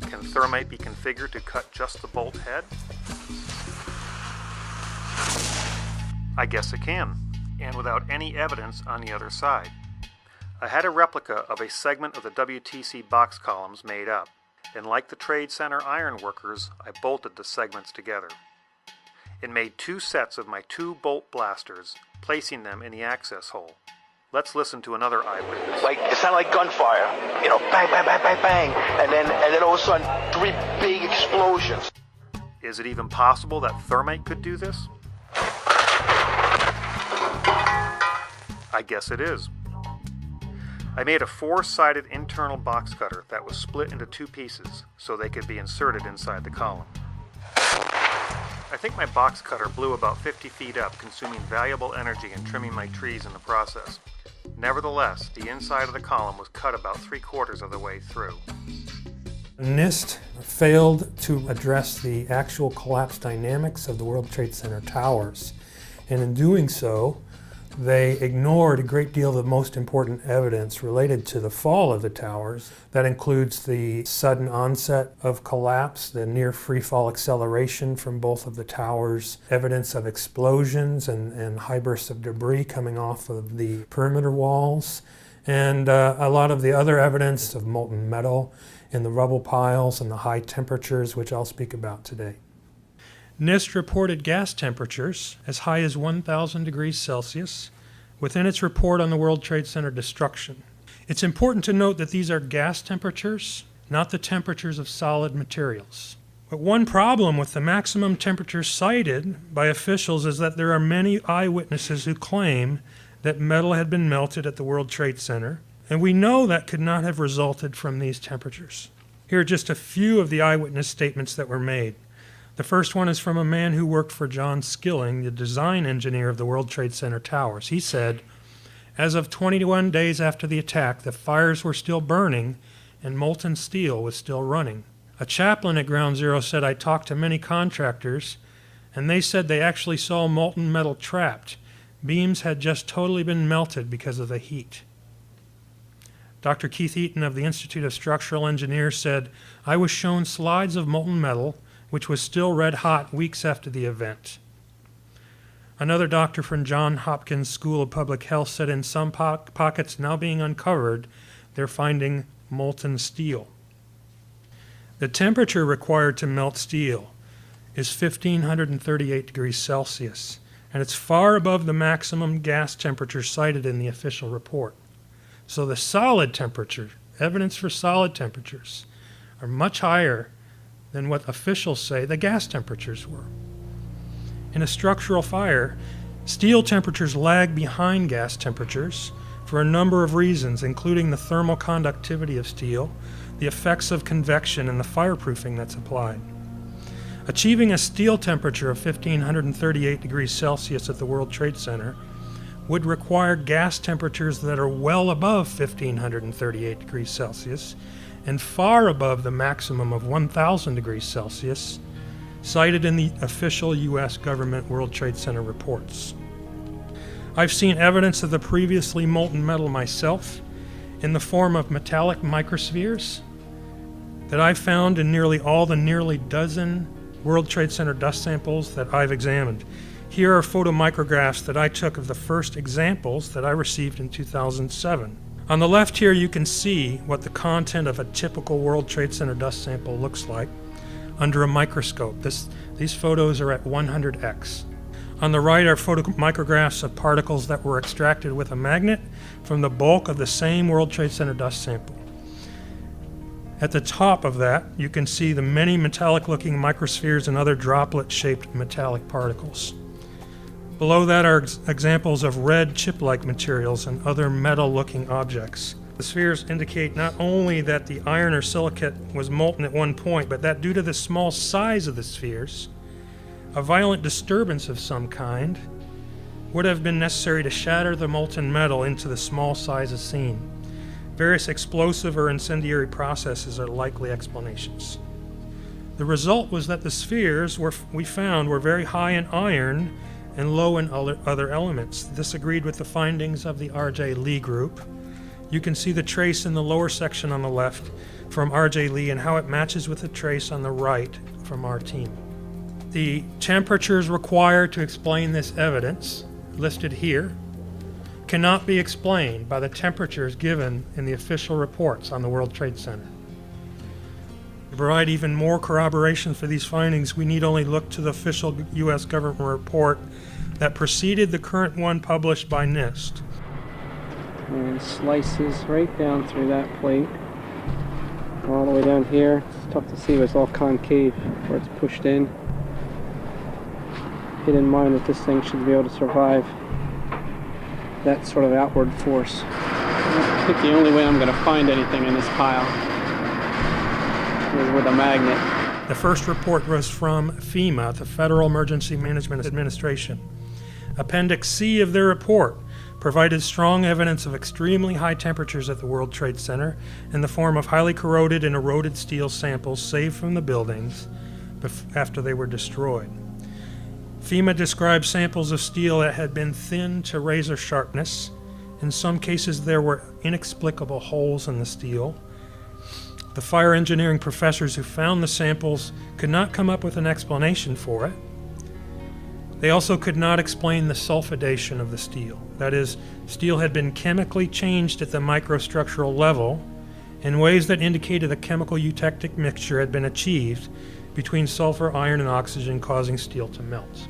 Can thermate be configured to cut just the bolt head? I guess it can, and without any evidence on the other side. I had a replica of a segment of the WTC box columns made up, and like the Trade Center ironworkers, I bolted the segments together. It made two sets of my 2-bolt blasters, placing them in the access hole. Let's listen to another eyewitness. It sounded like gunfire, bang, bang, bang, bang, bang, and then all of a sudden, 3 big explosions. Is it even possible that thermate could do this? I guess it is. I made a 4-sided internal box cutter that was split into 2 pieces so they could be inserted inside the column. I think my box cutter blew about 50 feet up, consuming valuable energy and trimming my trees in the process. Nevertheless, the inside of the column was cut about 3/4 of the way through. NIST failed to address the actual collapse dynamics of the World Trade Center towers, and in doing so, they ignored a great deal of the most important evidence related to the fall of the towers. That includes the sudden onset of collapse, the near free-fall acceleration from both of the towers, evidence of explosions and high bursts of debris coming off of the perimeter walls, and a lot of the other evidence of molten metal in the rubble piles and the high temperatures, which I'll speak about today. NIST reported gas temperatures as high as 1,000 degrees Celsius within its report on the World Trade Center destruction. It's important to note that these are gas temperatures, not the temperatures of solid materials. But one problem with the maximum temperature cited by officials is that there are many eyewitnesses who claim that metal had been melted at the World Trade Center, and we know that could not have resulted from these temperatures. Here are just a few of the eyewitness statements that were made. The first one is from a man who worked for John Skilling, the design engineer of the World Trade Center towers. He said, as of 21 days after the attack, the fires were still burning and molten steel was still running. A chaplain at Ground Zero said, I talked to many contractors, and they said they actually saw molten metal trapped. Beams had just totally been melted because of the heat. Dr. Keith Eaton of the Institute of Structural Engineers said, I was shown slides of molten metal which was still red hot weeks after the event. Another doctor from Johns Hopkins School of Public Health said in some pockets now being uncovered, they're finding molten steel. The temperature required to melt steel is 1,538 degrees Celsius, and it's far above the maximum gas temperature cited in the official report. So the solid temperature, evidence for solid temperatures, are much higher than what officials say the gas temperatures were. In a structural fire, steel temperatures lag behind gas temperatures for a number of reasons, including the thermal conductivity of steel, the effects of convection, and the fireproofing that's applied. Achieving a steel temperature of 1,538 degrees Celsius at the World Trade Center would require gas temperatures that are well above 1,538 degrees Celsius and far above the maximum of 1,000 degrees Celsius cited in the official U.S. government World Trade Center reports. I've seen evidence of the previously molten metal myself in the form of metallic microspheres that I've found in nearly all the nearly dozen World Trade Center dust samples that I've examined. Here are photomicrographs that I took of the first examples that I received in 2007. On the left here you can see what the content of a typical World Trade Center dust sample looks like under a microscope. These photos are at 100x. On the right are photomicrographs of particles that were extracted with a magnet from the bulk of the same World Trade Center dust sample. At the top of that, you can see the many metallic-looking microspheres and other droplet-shaped metallic particles. Below that are examples of red chip-like materials and other metal-looking objects. The spheres indicate not only that the iron or silicate was molten at one point, but that due to the small size of the spheres, a violent disturbance of some kind would have been necessary to shatter the molten metal into the small sizes seen. Various explosive or incendiary processes are likely explanations. The result was that the spheres we found were very high in iron and low in other elements. This agreed with the findings of the R.J. Lee group. You can see the trace in the lower section on the left from R.J. Lee and how it matches with the trace on the right from our team. The temperatures required to explain this evidence, listed here, cannot be explained by the temperatures given in the official reports on the World Trade Center. To provide even more corroboration for these findings, we need only look to the official U.S. government report that preceded the current one published by NIST. And it slices right down through that plate, all the way down here. It's tough to see, but it's all concave where it's pushed in. Keep in mind that this thing should be able to survive that sort of outward force. I think the only way I'm going to find anything in this pile is with a magnet. The first report was from FEMA, the Federal Emergency Management Administration. Appendix C of their report provided strong evidence of extremely high temperatures at the World Trade Center in the form of highly corroded and eroded steel samples saved from the buildings after they were destroyed. FEMA described samples of steel that had been thinned to razor sharpness. In some cases, there were inexplicable holes in the steel. The fire engineering professors who found the samples could not come up with an explanation for it. They also could not explain the sulfidation of the steel. That is, steel had been chemically changed at the microstructural level in ways that indicated a chemical eutectic mixture had been achieved between sulfur, iron, and oxygen, causing steel to melt.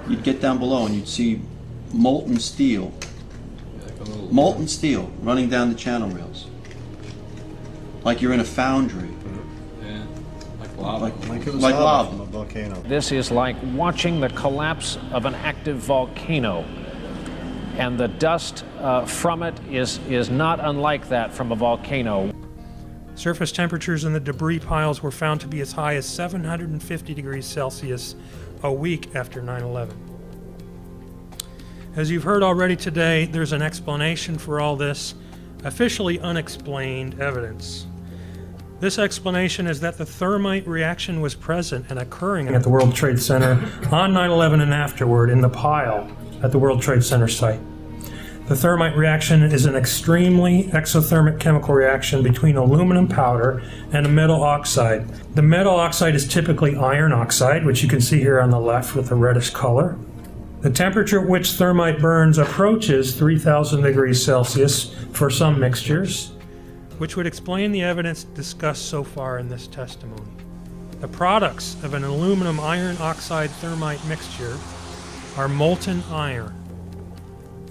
You'd get down below and you'd see molten steel running down the channel rails, like you're in a foundry. Yeah, like lava. Like lava from a volcano. This is like watching the collapse of an active volcano, and the dust from it is not unlike that from a volcano. Surface temperatures in the debris piles were found to be as high as 750 degrees Celsius a week after 9/11. As you've heard already today, there's an explanation for all this officially unexplained evidence. This explanation is that the thermite reaction was present and occurring at the World Trade Center on 9/11 and afterward in the pile at the World Trade Center site. The thermite reaction is an extremely exothermic chemical reaction between aluminum powder and a metal oxide. The metal oxide is typically iron oxide, which you can see here on the left with a reddish color. The temperature at which thermite burns approaches 3,000 degrees Celsius for some mixtures, which would explain the evidence discussed so far in this testimony. The products of an aluminum iron oxide thermite mixture are molten iron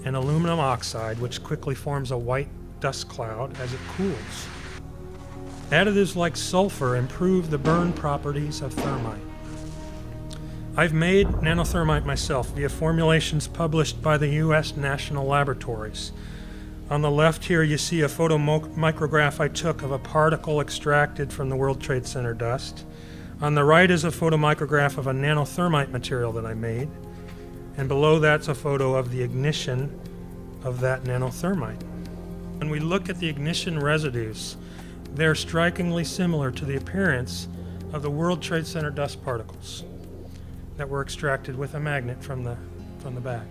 and aluminum oxide, which quickly forms a white dust cloud as it cools. Additives like sulfur improve the burn properties of thermite. I've made nanothermite myself via formulations published by the U.S. National Laboratories. On the left here you see a photomicrograph I took of a particle extracted from the World Trade Center dust. On the right is a photomicrograph of a nanothermite material that I made. And below that's a photo of the ignition of that nanothermite. When we look at the ignition residues, they're strikingly similar to the appearance of the World Trade Center dust particles. that were extracted with a magnet from the back.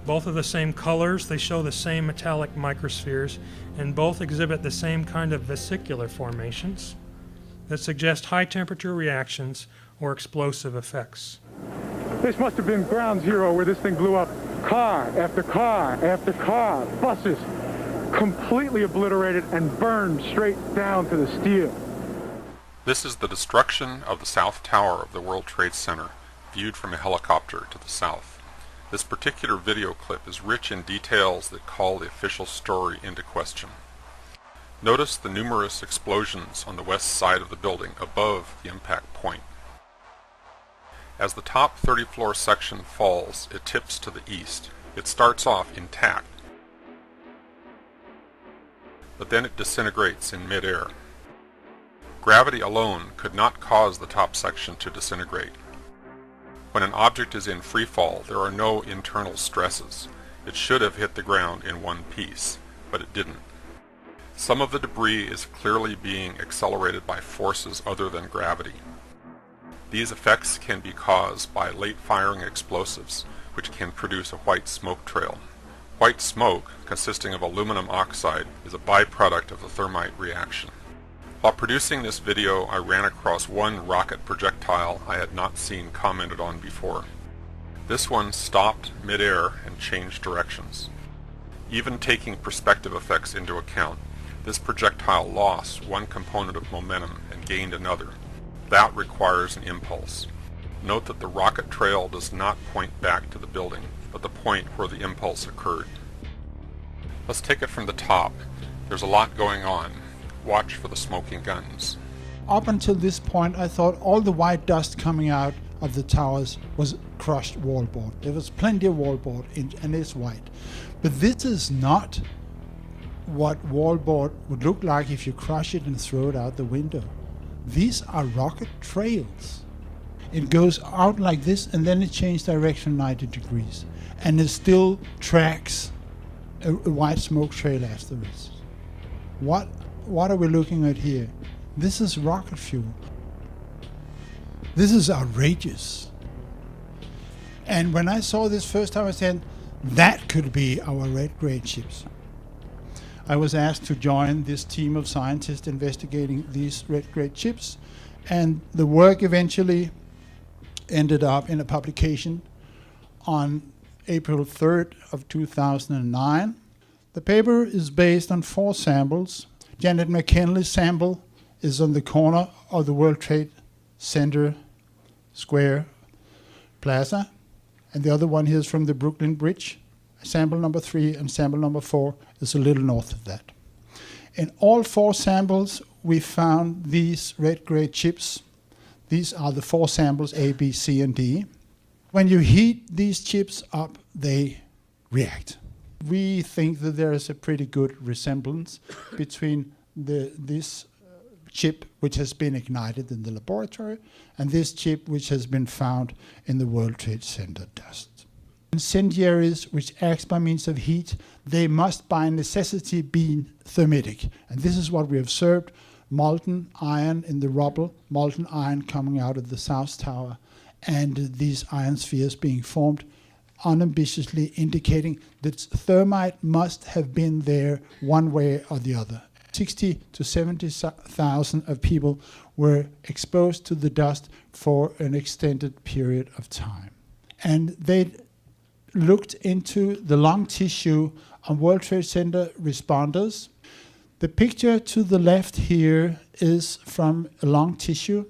Both are the same colors, they show the same metallic microspheres, and both exhibit the same kind of vesicular formations that suggest high temperature reactions or explosive effects. This must have been ground zero where this thing blew up. Car after car after car, buses, completely obliterated and burned straight down to the steel. This is the destruction of the South Tower of the World Trade Center, viewed from a helicopter to the south. This particular video clip is rich in details that call the official story into question. Notice the numerous explosions on the west side of the building above the impact point. As the top 30-floor section falls, it tips to the east. It starts off intact, but then it disintegrates in mid-air. Gravity alone could not cause the top section to disintegrate. When an object is in free fall, there are no internal stresses. It should have hit the ground in one piece, but it didn't. Some of the debris is clearly being accelerated by forces other than gravity. These effects can be caused by late-firing explosives, which can produce a white smoke trail. White smoke, consisting of aluminum oxide, is a byproduct of the thermite reaction. While producing this video, I ran across one rocket projectile I had not seen commented on before. This one stopped mid-air and changed directions. Even taking perspective effects into account, this projectile lost one component of momentum and gained another. That requires an impulse. Note that the rocket trail does not point back to the building, but the point where the impulse occurred. Let's take it from the top. There's a lot going on. Watch for the smoking guns. Up until this point, I thought all the white dust coming out of the towers was crushed wallboard. There was plenty of wallboard and it's white. But this is not what wallboard would look like if you crush it and throw it out the window. These are rocket trails. It goes out like this and then it changes direction 90 degrees. And it still tracks a white smoke trail afterwards. What are we looking at here? This is rocket fuel. This is outrageous. And when I saw this first time, I said, that could be our red-grade chips. I was asked to join this team of scientists investigating these red-grade chips, and the work eventually ended up in a publication on April 3rd of 2009. The paper is based on 4 samples. Janet McKinley's sample is on the corner of the World Trade Center Square Plaza, and the other one here is from the Brooklyn Bridge. Sample number 3 and sample number 4 is a little north of that. In all 4 samples, we found these red-grade chips. These are the 4 samples, A, B, C, and D. When you heat these chips up, they react. We think that there is a pretty good resemblance between this chip, which has been ignited in the laboratory, and this chip, which has been found in the World Trade Center dust. Incendiaries which act by means of heat, they must by necessity be thermitic. And this is what we observed: molten iron in the rubble, molten iron coming out of the South Tower, and these iron spheres being formed, unambiguously indicating that thermite must have been there one way or the other. 60 to 70,000 of people were exposed to the dust for an extended period of time. And they looked into the lung tissue of World Trade Center responders. The picture to the left here is from a lung tissue,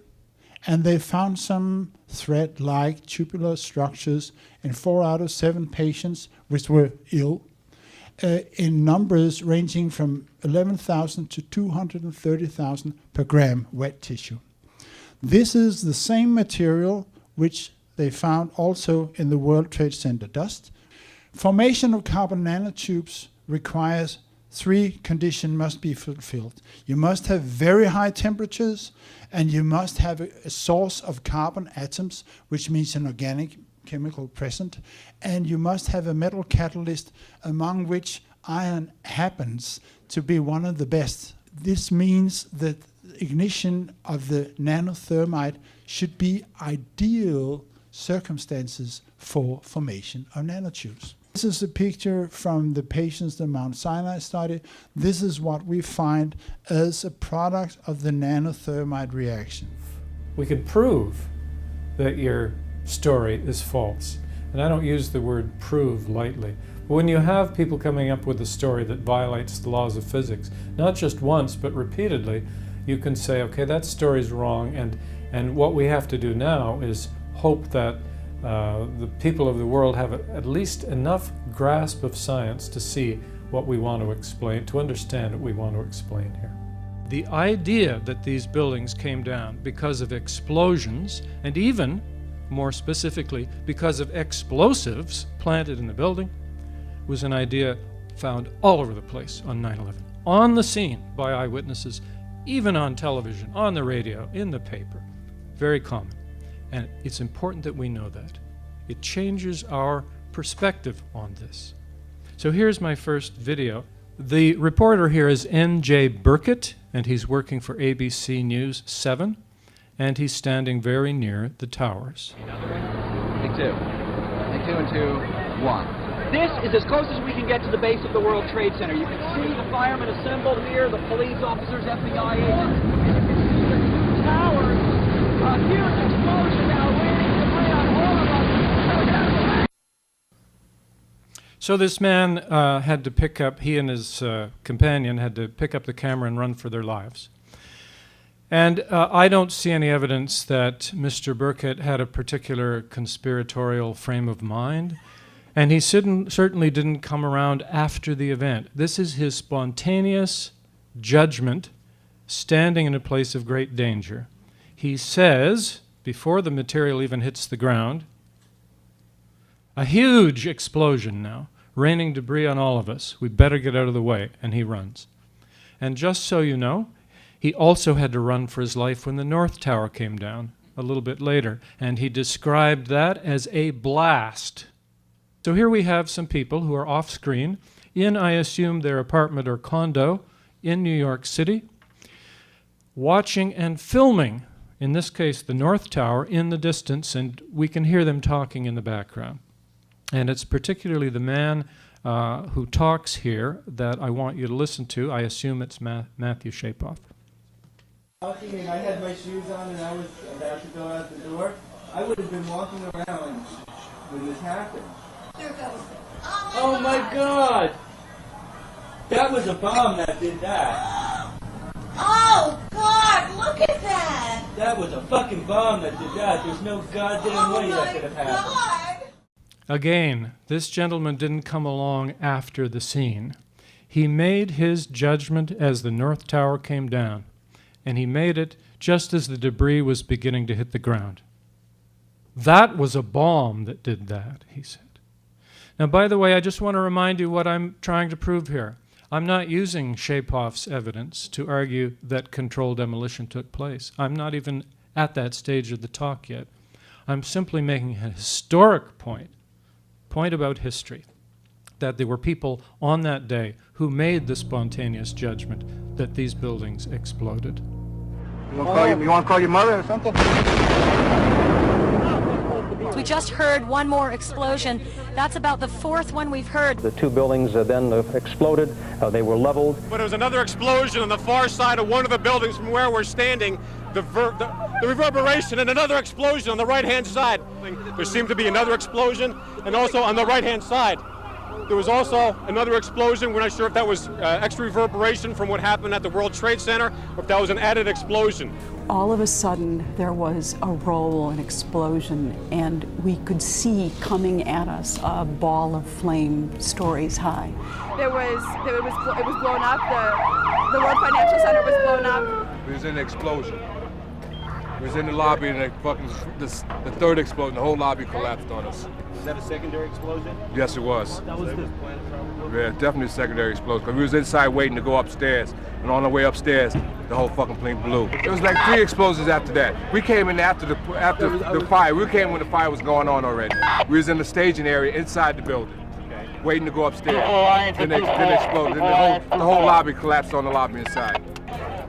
and they found some thread-like tubular structures in 4 out of 7 patients which were ill, in numbers ranging from 11,000 to 230,000 per gram wet tissue. This is the same material which they found also in the World Trade Center dust. Formation of carbon nanotubes requires 3 conditions must be fulfilled. You must have very high temperatures, and you must have a source of carbon atoms, which means an organic chemical present, and you must have a metal catalyst, among which iron happens to be one of the best. This means that ignition of the nanothermite should be ideal circumstances for formation of nanotubes. This is a picture from the patients in the Mount Sinai study. This is what we find as a product of the nanothermite reaction. We could prove that your story is false. And I don't use the word prove lightly. But when you have people coming up with a story that violates the laws of physics, not just once, but repeatedly, you can say, okay, that story's wrong, and what we have to do now is hope that the people of the world have at least enough grasp of science to see what we want to explain, to understand what we want to explain here. The idea that these buildings came down because of explosions, and even more specifically because of explosives planted in the building, was an idea found all over the place on 9/11. On the scene by eyewitnesses, even on television, on the radio, in the paper. Very common. And it's important that we know that. It changes our perspective on this. So here's my first video. The reporter here is N.J. Burkett, and he's working for ABC News 7, and he's standing very near the towers. Take two. Take two and two, one. This is as close as we can get to the base of the World Trade Center. You can see the firemen assembled here, the police officers, FBI agents. And you can see the two towers. A huge explosion now, raining debris on all of us. So this man had to pick up, he and his companion had to pick up the camera and run for their lives. And I don't see any evidence that Mr. Burkett had a particular conspiratorial frame of mind. And he certainly didn't come around after the event. This is his spontaneous judgment, standing in a place of great danger. He says, before the material even hits the ground, a huge explosion now, raining debris on all of us. We better get out of the way. And he runs. And just so you know, he also had to run for his life when the North Tower came down a little bit later. And he described that as a blast. So here we have some people who are off screen in, I assume, their apartment or condo in New York City, watching and filming, in this case, the North Tower in the distance, and we can hear them talking in the background. And it's particularly the man who talks here that I want you to listen to. I assume it's Matthew Shapoff. Walking and I had my shoes on and I was about to go out the door, I would have been walking around when this happened. Oh my God! That was a bomb that did that. Oh God, look at that! That was a fucking bomb that did that. There's no goddamn way that could have happened. Again, this gentleman didn't come along after the scene. He made his judgment as the North Tower came down, and he made it just as the debris was beginning to hit the ground. That was a bomb that did that, he said. Now, by the way, I just want to remind you what I'm trying to prove here. I'm not using Shapoff's evidence to argue that controlled demolition took place. I'm not even at that stage of the talk yet. I'm simply making a historic point about history, that there were people on that day who made the spontaneous judgment that these buildings exploded. You want to call your mother or something? We just heard one more explosion. That's about the fourth one we've heard. The two buildings then exploded. They were leveled. But there was another explosion on the far side of one of the buildings from where we're standing. The reverberation and another explosion on the right-hand side. There seemed to be another explosion, and also on the right-hand side. There was also another explosion. We're not sure if that was extra reverberation from what happened at the World Trade Center, or if that was an added explosion. All of a sudden, there was a roll, an explosion, and we could see coming at us a ball of flame stories high. It was blown up. The World Financial Center was blown up. It was an explosion. It was in the lobby, and the third explosion, the whole lobby collapsed on us. Was that a secondary explosion? Yes, it was. That was Yeah, definitely a secondary explosion. Because we was inside waiting to go upstairs, and on the way upstairs, the whole fucking plane blew. It was like 3 explosions after that. We came in after the fire. We came when the fire was going on already. We was in the staging area inside the building, waiting to go upstairs. Then it exploded. Then the whole lobby collapsed on the lobby inside.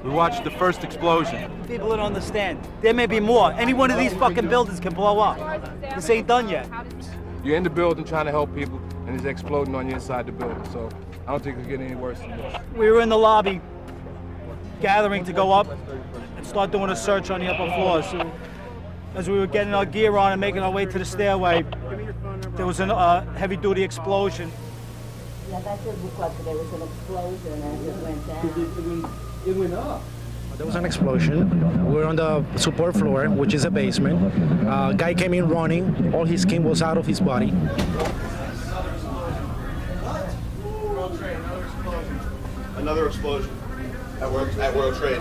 We watched the first explosion. People don't understand. There may be more. Any one of these fucking buildings can blow up. This ain't done yet. You're in the building trying to help people, and it's exploding on you inside the building. So I don't think it could get any worse than this. We were in the lobby, gathering to go up and start doing a search on the upper floors. As we were getting our gear on and making our way to the stairway, there was a heavy-duty explosion. Yeah, that did look like there was an explosion as it went down. It went up. There was an explosion. We were on the support floor, which is a basement. Guy came in running. All his skin was out of his body. Another explosion at World Trade.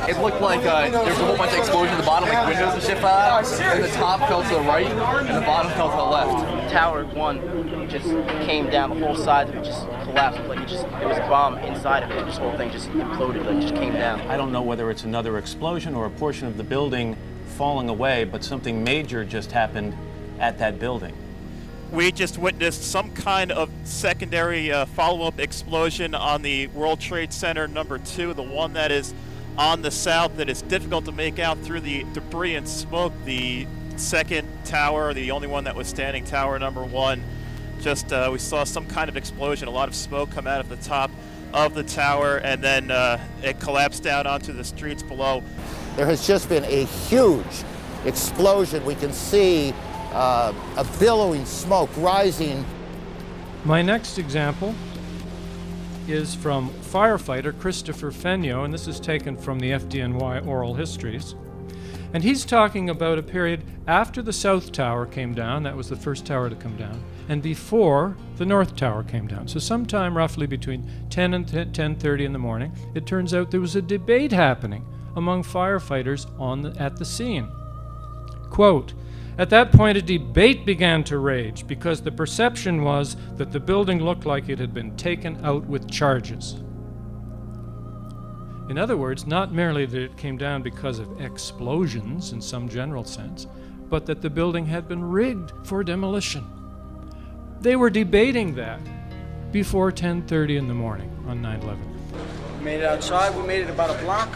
It looked like there was a whole bunch of explosions at the bottom, like windows and shit fell out, and the top fell to the right, and the bottom fell to the left. Tower 1 just came down, the whole side of it just collapsed, like it was a bomb inside of it. This whole thing just imploded, like just came down. I don't know whether it's another explosion or a portion of the building falling away, but something major just happened at that building. We just witnessed some kind of secondary follow-up explosion on the World Trade Center number 2, the one that is on the south that is difficult to make out through the debris and smoke. The second tower, the only one that was standing, tower number 1, just we saw some kind of explosion, a lot of smoke come out of the top of the tower, and then it collapsed down onto the streets below. There has just been a huge explosion. We can see a billowing smoke rising. My next example is from firefighter Christopher Fenyo, and this is taken from the FDNY oral histories. And he's talking about a period after the South Tower came down, that was the first tower to come down, and before the North Tower came down. So sometime roughly between 10 and 10:30 in the morning, it turns out there was a debate happening among firefighters at the scene. Quote, "At that point, a debate began to rage because the perception was that the building looked like it had been taken out with charges." In other words, not merely that it came down because of explosions in some general sense, but that the building had been rigged for demolition. They were debating that before 10:30 in the morning on 9/11. We made it outside. We made it about a block.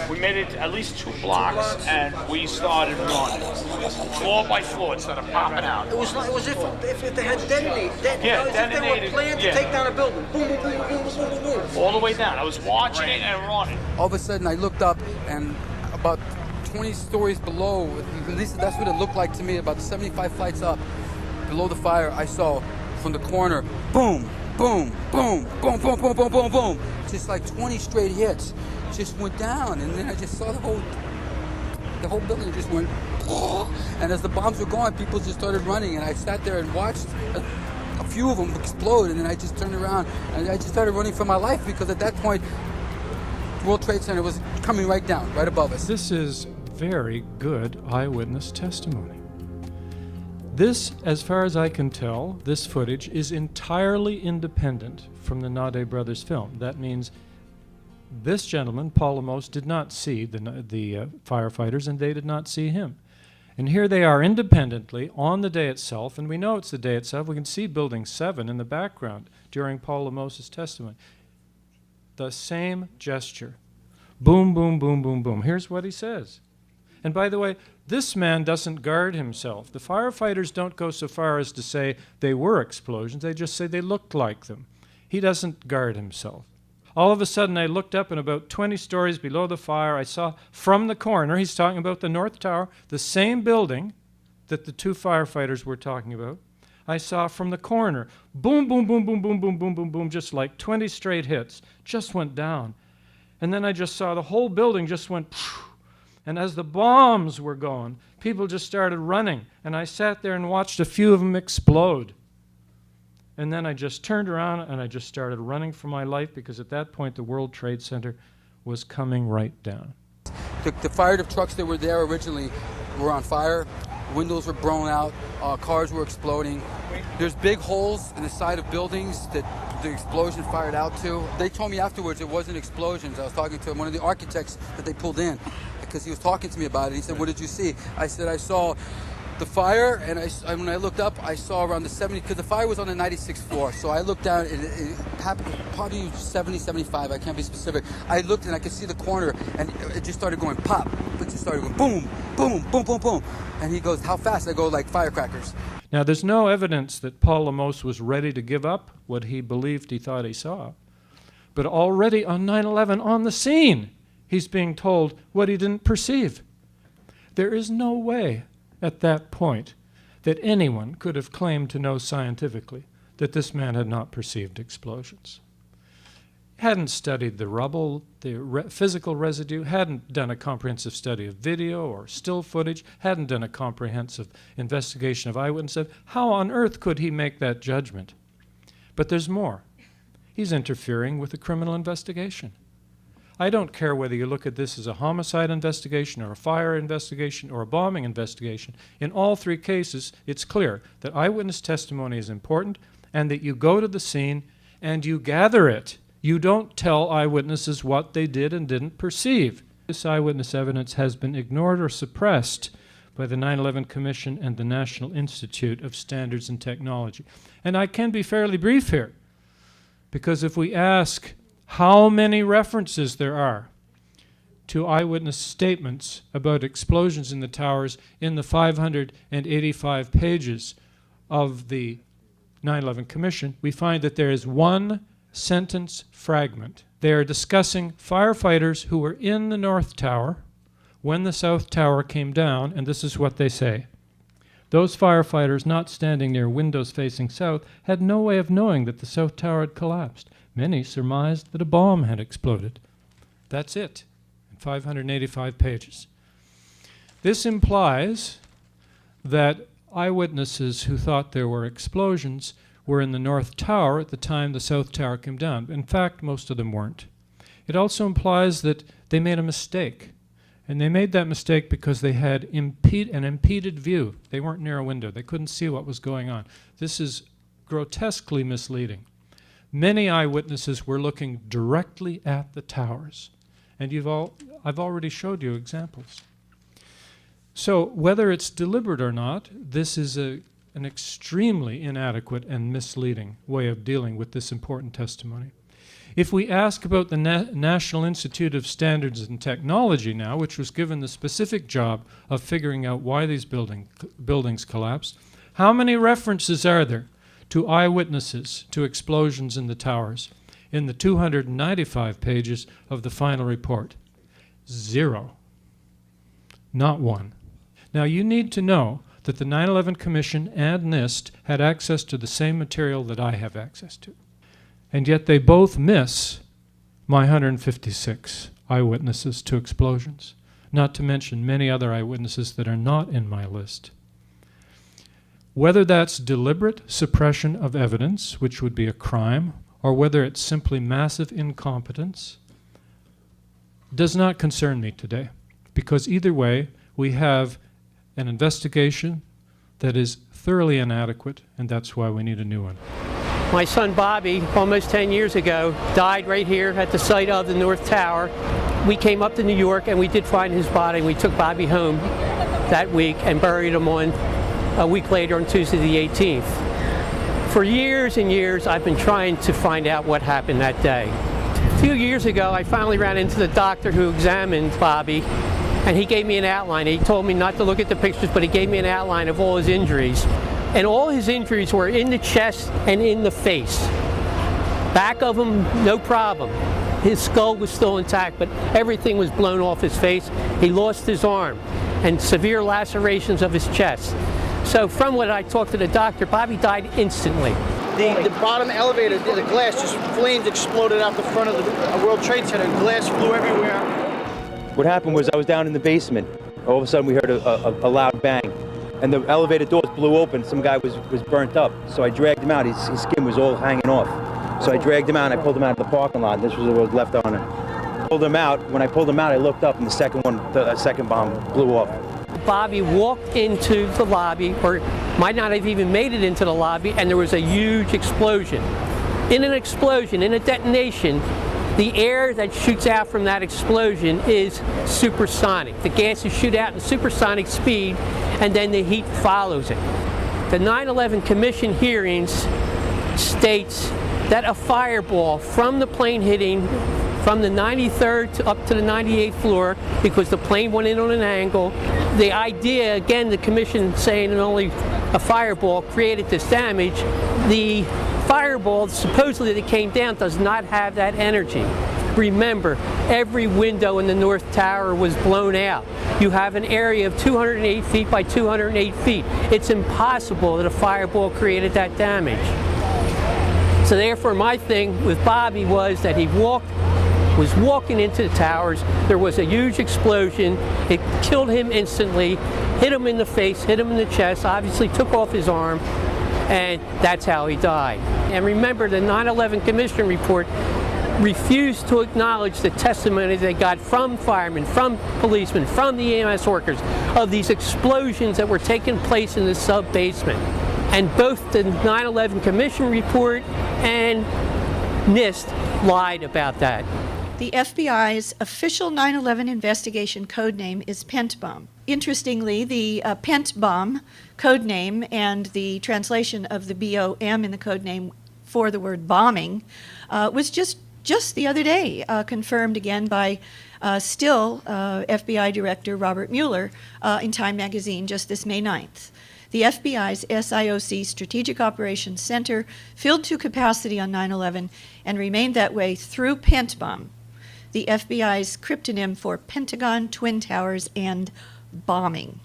We made it at least 2 blocks, and we started running. Floor by floor, it started popping out. It was if they had detonated. Yeah, if detonated. they were planned to take down a building. Boom, boom, boom, boom, boom, boom, boom. All the way down. I was watching it and running. All of a sudden, I looked up, and about 20 stories below, at least that's what it looked like to me, about 75 flights up, below the fire, I saw from the corner, boom, boom, boom, boom, boom, boom, boom, boom, boom. Just like 20 straight hits. Just went down, and then I just saw the whole building just went, and as the bombs were going, people just started running, and I sat there and watched a few of them explode, and then I just turned around, and I just started running for my life, because at that point, the World Trade Center was coming right down, right above us. This is very good eyewitness testimony. This, as far as I can tell, this footage is entirely independent from the Nade brothers film. That means this gentleman, Paul Amos, did not see the firefighters, and they did not see him. And here they are independently on the day itself, and we know it's the day itself. We can see Building 7 in the background during Paul Amos' testimony. The same gesture. Boom, boom, boom, boom, boom. Here's what he says. And by the way, this man doesn't guard himself. The firefighters don't go so far as to say they were explosions. They just say they looked like them. He doesn't guard himself. All of a sudden, I looked up, and about 20 stories below the fire, I saw from the corner, he's talking about the North Tower, the same building that the 2 firefighters were talking about. I saw from the corner, boom, boom, boom, boom, boom, boom, boom, boom, boom, just like 20 straight hits, just went down. And then I just saw the whole building just went, and as the bombs were going, people just started running, and I sat there and watched a few of them explode. And then I just turned around and I just started running for my life, because at that point the World Trade Center was coming right down. The fire trucks that were there originally were on fire. Windows were blown out. Cars were exploding. There's big holes in the side of buildings that the explosion fired out to. They told me afterwards it wasn't explosions. I was talking to one of the architects that they pulled in, because he was talking to me about it. He said, "What did you see?" I said, "I saw the fire, and when I looked up, I saw around the 70, because the fire was on the 96th floor. So I looked down, and it happened probably 70, 75, I can't be specific. I looked and I could see the corner, and it just started going pop. It just started going boom, boom, boom, boom, boom. And he goes, how fast? I go, like firecrackers. Now, there's no evidence that Paul Lemos was ready to give up what he believed he thought he saw. But already on 9/11, on the scene, he's being told what he didn't perceive. There is no way at that point that anyone could have claimed to know scientifically that this man had not perceived explosions. Hadn't studied the rubble, the physical residue, hadn't done a comprehensive study of video or still footage, hadn't done a comprehensive investigation of eyewitnesses. How on earth could he make that judgment? But there's more. He's interfering with a criminal investigation. I don't care whether you look at this as a homicide investigation or a fire investigation or a bombing investigation. In all three cases, it's clear that eyewitness testimony is important and that you go to the scene and you gather it. You don't tell eyewitnesses what they did and didn't perceive. This eyewitness evidence has been ignored or suppressed by the 9/11 Commission and the National Institute of Standards and Technology. And I can be fairly brief here, because if we ask how many references there are to eyewitness statements about explosions in the towers in the 585 pages of the 9/11 Commission, we find that there is one sentence fragment. They are discussing firefighters who were in the North Tower when the South Tower came down, and this is what they say. Those firefighters not standing near windows facing south had no way of knowing that the South Tower had collapsed. Many surmised that a bomb had exploded. That's it, in 585 pages. This implies that eyewitnesses who thought there were explosions were in the North Tower at the time the South Tower came down. In fact, most of them weren't. It also implies that they made a mistake. And they made that mistake because they had an impeded view. They weren't near a window. They couldn't see what was going on. This is grotesquely misleading. Many eyewitnesses were looking directly at the towers. And I've already showed you examples. So whether it's deliberate or not, this is an extremely inadequate and misleading way of dealing with this important testimony. If we ask about the National Institute of Standards and Technology now, which was given the specific job of figuring out why these buildings collapsed, how many references are there to eyewitnesses to explosions in the towers in the 295 pages of the final report? 0. Not one. Now you need to know that the 9/11 Commission and NIST had access to the same material that I have access to. And yet they both miss my 156 eyewitnesses to explosions, not to mention many other eyewitnesses that are not in my list. Whether that's deliberate suppression of evidence, which would be a crime, or whether it's simply massive incompetence, does not concern me today, because either way, we have an investigation that is thoroughly inadequate, and that's why we need a new one. My son Bobby, almost 10 years ago, died right here at the site of the North Tower. We came up to New York and we did find his body. We took Bobby home that week and buried him a week later on Tuesday the 18th. For years and years, I've been trying to find out what happened that day. A few years ago, I finally ran into the doctor who examined Bobby, and he gave me an outline. He told me not to look at the pictures, but he gave me an outline of all his injuries. And all his injuries were in the chest and in the face. Back of him, no problem. His skull was still intact, but everything was blown off his face. He lost his arm and severe lacerations of his chest. So from what I talked to the doctor, Bobby died instantly. The bottom elevator, the glass, just flames exploded out the front of the World Trade Center. Glass flew everywhere. What happened was I was down in the basement. All of a sudden we heard a loud bang. And the elevator doors blew open. Some guy was burnt up. So I dragged him out. His skin was all hanging off. So I dragged him out and I pulled him out of the parking lot. This was what was left on it. Pulled him out. When I pulled him out, I looked up and the second bomb blew off. Bobby walked into the lobby, or might not have even made it into the lobby, and there was a huge explosion. In an explosion, in a detonation, the air that shoots out from that explosion is supersonic. The gases shoot out in supersonic speed, and then the heat follows it. The 9/11 Commission hearings states that a fireball from the plane hitting from the 93rd up to the 98th floor, because the plane went in on an angle. The idea, again, the commission saying that only a fireball created this damage. The fireball, supposedly that came down, does not have that energy. Remember, every window in the North Tower was blown out. You have an area of 208 feet by 208 feet. It's impossible that a fireball created that damage. So therefore, my thing with Bobby was that he was walking into the towers. There was a huge explosion. It killed him instantly, hit him in the face, hit him in the chest, obviously took off his arm, and that's how he died. And remember, the 9/11 Commission report refused to acknowledge the testimony they got from firemen, from policemen, from the EMS workers of these explosions that were taking place in the sub-basement. And both the 9/11 Commission report and NIST lied about that. The FBI's official 9/11 investigation codename is Pent Bomb. Interestingly, the Pent Bomb codename and the translation of the BOM in the codename for the word bombing was just the other day confirmed again by still FBI Director Robert Mueller in Time magazine just this May 9th. The FBI's SIOC Strategic Operations Center filled to capacity on 9/11 and remained that way through Pent Bomb, the FBI's cryptonym for Pentagon, Twin Towers, and bombing.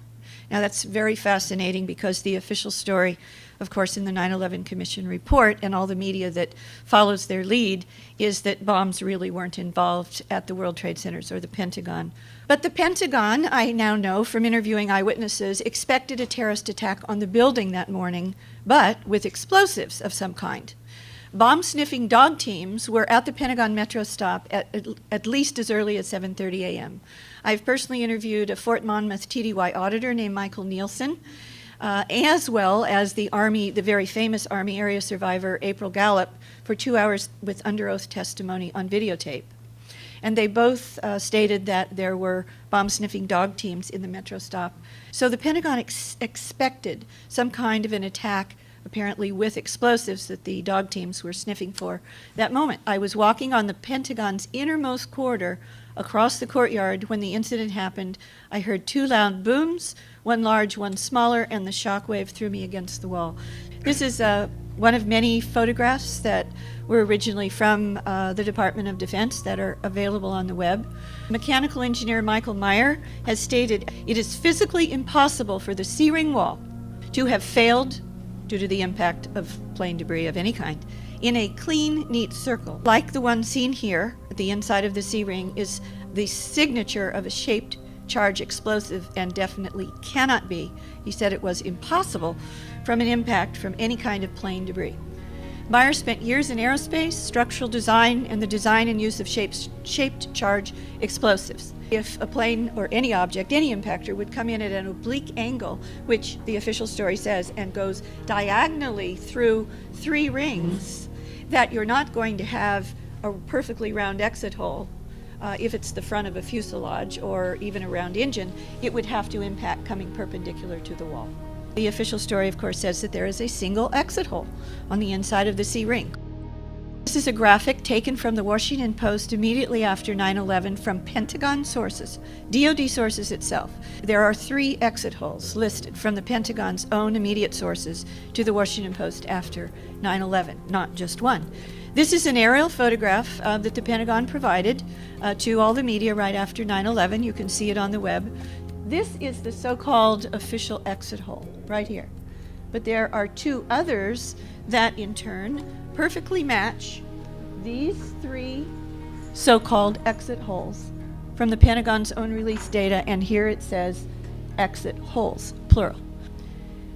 Now that's very fascinating because the official story, of course, in the 9/11 Commission report and all the media that follows their lead is that bombs really weren't involved at the World Trade Centers or the Pentagon. But the Pentagon, I now know from interviewing eyewitnesses, expected a terrorist attack on the building that morning, but with explosives of some kind. Bomb-sniffing dog teams were at the Pentagon Metro stop at least as early as 7:30 a.m. I've personally interviewed a Fort Monmouth TDY auditor named Michael Nielsen, as well as the very famous Army area survivor April Gallup, for 2 hours with under oath testimony on videotape. And they both stated that there were bomb-sniffing dog teams in the Metro stop. So the Pentagon expected some kind of an attack, apparently with explosives that the dog teams were sniffing for that moment. I was walking on the Pentagon's innermost corridor across the courtyard when the incident happened. I heard two loud booms, one large, one smaller, and the shockwave threw me against the wall. This is one of many photographs that were originally from the Department of Defense that are available on the web. Mechanical engineer Michael Meyer has stated, "It is physically impossible for the C-ring wall to have failed due to the impact of plane debris of any kind in a clean, neat circle. Like the one seen here at the inside of the C-ring is the signature of a shaped charge explosive and definitely cannot be," he said it was impossible, "from an impact from any kind of plane debris." Meyer spent years in aerospace, structural design, and the design and use of shaped charge explosives. If a plane or any object, any impactor, would come in at an oblique angle, which the official story says, and goes diagonally through 3 rings, that you're not going to have a perfectly round exit hole. If it's the front of a fuselage or even a round engine, it would have to impact coming perpendicular to the wall. The official story, of course, says that there is a single exit hole on the inside of the C-ring. This is a graphic taken from the Washington Post immediately after 9/11 from Pentagon sources, DoD sources itself. There are 3 exit holes listed from the Pentagon's own immediate sources to the Washington Post after 9/11, not just one. This is an aerial photograph that the Pentagon provided to all the media right after 9/11. You can see it on the web. This is the so-called official exit hole right here. But there are 2 others that in turn perfectly match these 3 so-called exit holes from the Pentagon's own release data, and here it says exit holes, plural.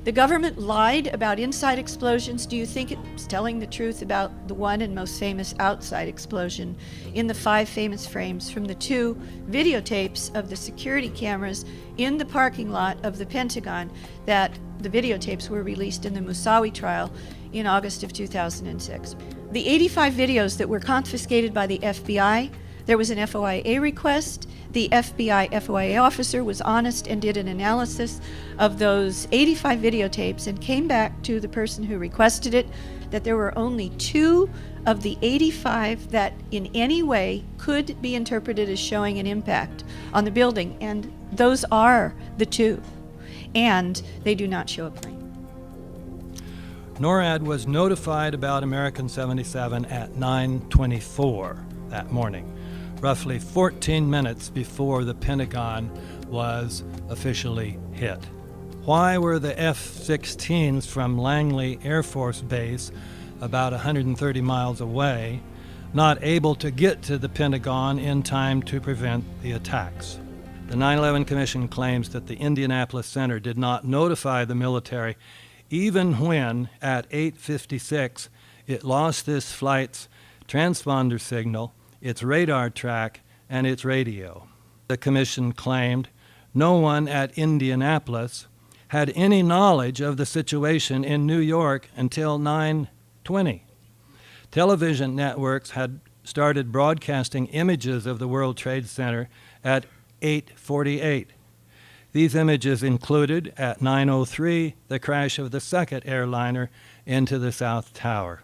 The government lied about inside explosions. Do you think it's telling the truth about the one and most famous outside explosion in the 5 famous frames from the 2 videotapes of the security cameras in the parking lot of the Pentagon that the videotapes were released in the Moussaoui trial in August of 2006? The 85 videos that were confiscated by the FBI There was an FOIA request. The FBI FOIA officer was honest and did an analysis of those 85 videotapes and came back to the person who requested it that there were only 2 of the 85 that in any way could be interpreted as showing an impact on the building, and those are the 2, and they do not show a plane. NORAD was notified about American 77 at 9:24 that morning, roughly 14 minutes before the Pentagon was officially hit. Why were the F-16s from Langley Air Force Base, about 130 miles away, not able to get to the Pentagon in time to prevent the attacks? The 9/11 Commission claims that the Indianapolis Center did not notify the military even when, at 8:56, it lost this flight's transponder signal, its radar track, and its radio. The Commission claimed no one at Indianapolis had any knowledge of the situation in New York until 9:20. Television networks had started broadcasting images of the World Trade Center at 8:48. These images included, at 9:03, the crash of the second airliner into the South Tower.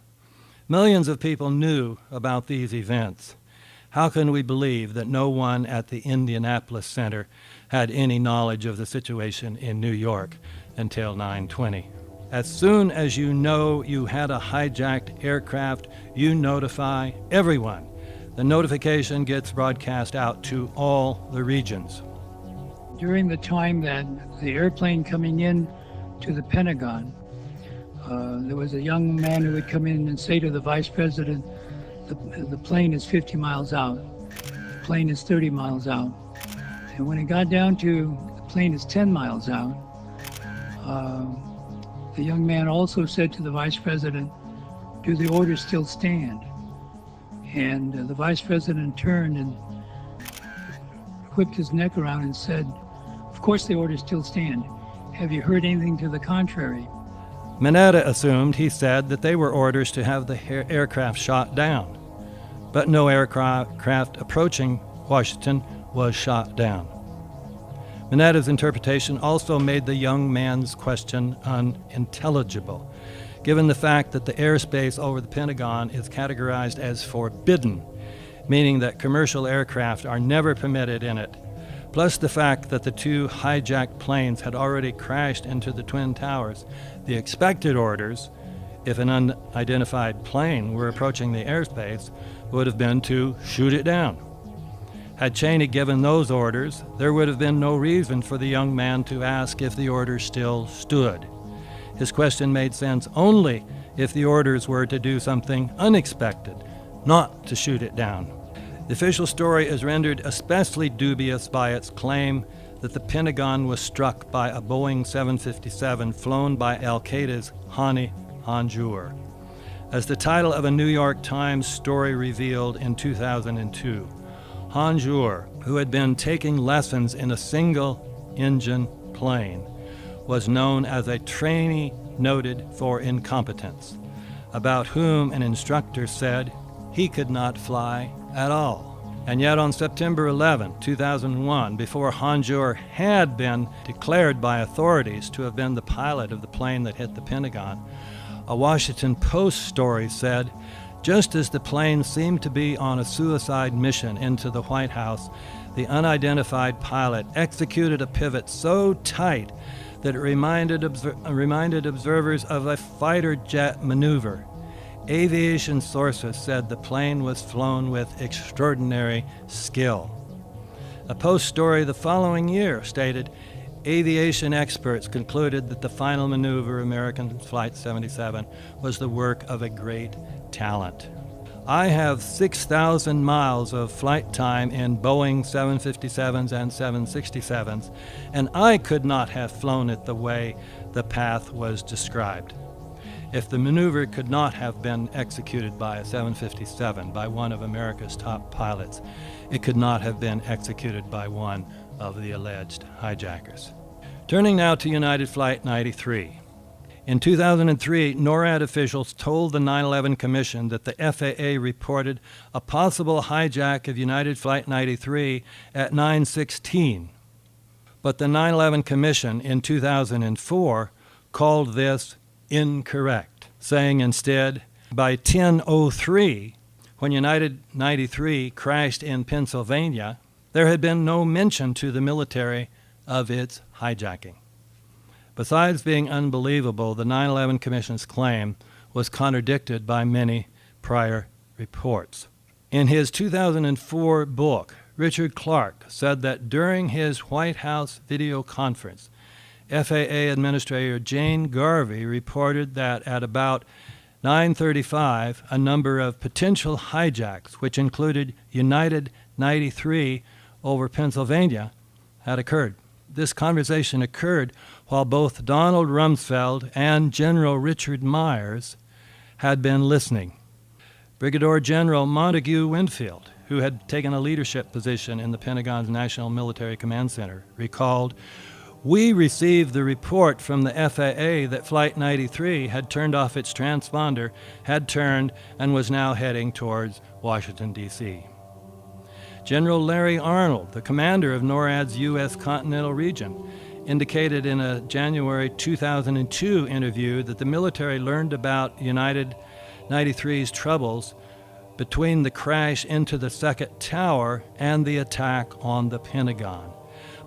Millions of people knew about these events. How can we believe that no one at the Indianapolis Center had any knowledge of the situation in New York until 9:20? As soon as you know you had a hijacked aircraft, you notify everyone. The notification gets broadcast out to all the regions. During the time that the airplane coming in to the Pentagon, there was a young man who would come in and say to the vice president, the plane is 50 miles out, the plane is 30 miles out. And when it got down to the plane is 10 miles out, the young man also said to the vice president, do the orders still stand? And the vice president turned and whipped his neck around and said, of course the orders still stand. Have you heard anything to the contrary? Mineta assumed, he said, that they were orders to have the aircraft shot down. But no aircraft approaching Washington was shot down. Mineta's interpretation also made the young man's question unintelligible, given the fact that the airspace over the Pentagon is categorized as forbidden, meaning that commercial aircraft are never permitted in it, plus the fact that the 2 hijacked planes had already crashed into the Twin Towers. The expected orders, if an unidentified plane were approaching the airspace, would have been to shoot it down. Had Cheney given those orders, there would have been no reason for the young man to ask if the orders still stood. His question made sense only if the orders were to do something unexpected, not to shoot it down. The official story is rendered especially dubious by its claim that the Pentagon was struck by a Boeing 757 flown by Al-Qaeda's Hani Hanjour. As the title of a New York Times story revealed in 2002, Hanjour, who had been taking lessons in a single-engine plane, was known as a trainee noted for incompetence, about whom an instructor said he could not fly at all. And yet on September 11, 2001, before Hanjour had been declared by authorities to have been the pilot of the plane that hit the Pentagon, a Washington Post story said, just as the plane seemed to be on a suicide mission into the White House, the unidentified pilot executed a pivot so tight that it reminded observers of a fighter jet maneuver. Aviation sources said the plane was flown with extraordinary skill. A Post story the following year stated, aviation experts concluded that the final maneuver, American Flight 77, was the work of a great talent. I have 6,000 miles of flight time in Boeing 757s and 767s, and I could not have flown it the way the path was described. If the maneuver could not have been executed by a 757, by one of America's top pilots, it could not have been executed by one of the alleged hijackers. Turning now to United Flight 93. In 2003, NORAD officials told the 9/11 Commission that the FAA reported a possible hijack of United Flight 93 at 9:16. But the 9/11 Commission in 2004 called this incorrect, saying instead, by 10:03, when United 93 crashed in Pennsylvania, there had been no mention to the military of its hijacking. Besides being unbelievable, the 9/11 Commission's claim was contradicted by many prior reports. In his 2004 book, Richard Clark said that during his White House video conference, FAA Administrator Jane Garvey reported that at about 9:35, a number of potential hijacks, which included United 93 over Pennsylvania, had occurred. This conversation occurred while both Donald Rumsfeld and General Richard Myers had been listening. Brigadier General Montague Winfield, who had taken a leadership position in the Pentagon's National Military Command Center, recalled, "We received the report from the FAA that Flight 93 had turned off its transponder, had turned, and was now heading towards Washington, D.C. General Larry Arnold, the commander of NORAD's U.S. Continental Region, indicated in a January 2002 interview that the military learned about United 93's troubles between the crash into the second tower and the attack on the Pentagon.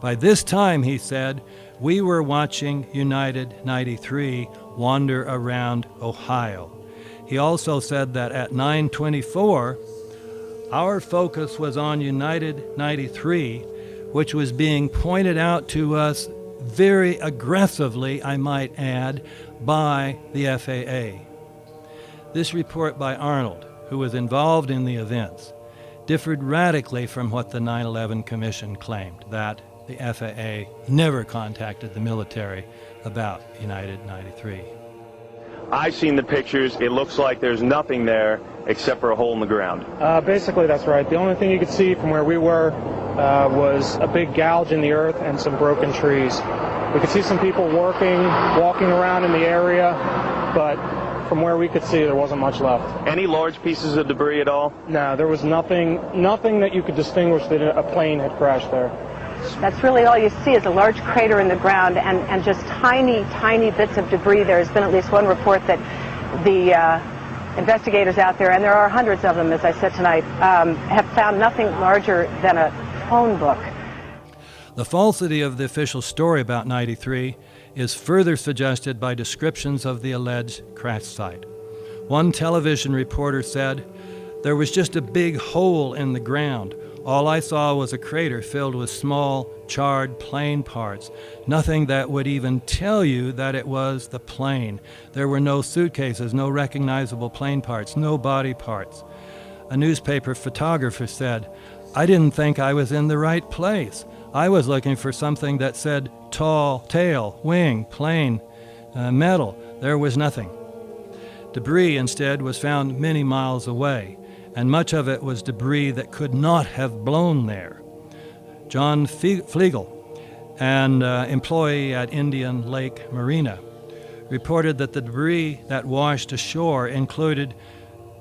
By this time, he said, we were watching United 93 wander around Ohio. He also said that at 9:24, our focus was on United 93, which was being pointed out to us very aggressively, I might add, by the FAA. This report by Arnold, who was involved in the events, differed radically from what the 9/11 Commission claimed, that the FAA never contacted the military about United 93. I've seen the pictures. It looks like there's nothing there except for a hole in the ground. Basically, that's right. The only thing you could see from where we were was a big gouge in the earth and some broken trees. We could see some people walking around in the area, but from where we could see, there wasn't much left. Any large pieces of debris at all? No, there was nothing that you could distinguish that a plane had crashed there. That's really all you see is a large crater in the ground and just tiny, tiny bits of debris. There's been at least one report that the investigators out there, and there are hundreds of them, as I said tonight, have found nothing larger than a phone book. The falsity of the official story about 93 is further suggested by descriptions of the alleged crash site. One television reporter said, "There was just a big hole in the ground. All I saw was a crater filled with small, charred plane parts. Nothing that would even tell you that it was the plane. There were no suitcases, no recognizable plane parts, no body parts." A newspaper photographer said, "I didn't think I was in the right place. I was looking for something that said tall, tail, wing, plane, metal. There was nothing." Debris instead was found many miles away, and much of it was debris that could not have blown there. John Flegel, an employee at Indian Lake Marina, reported that the debris that washed ashore included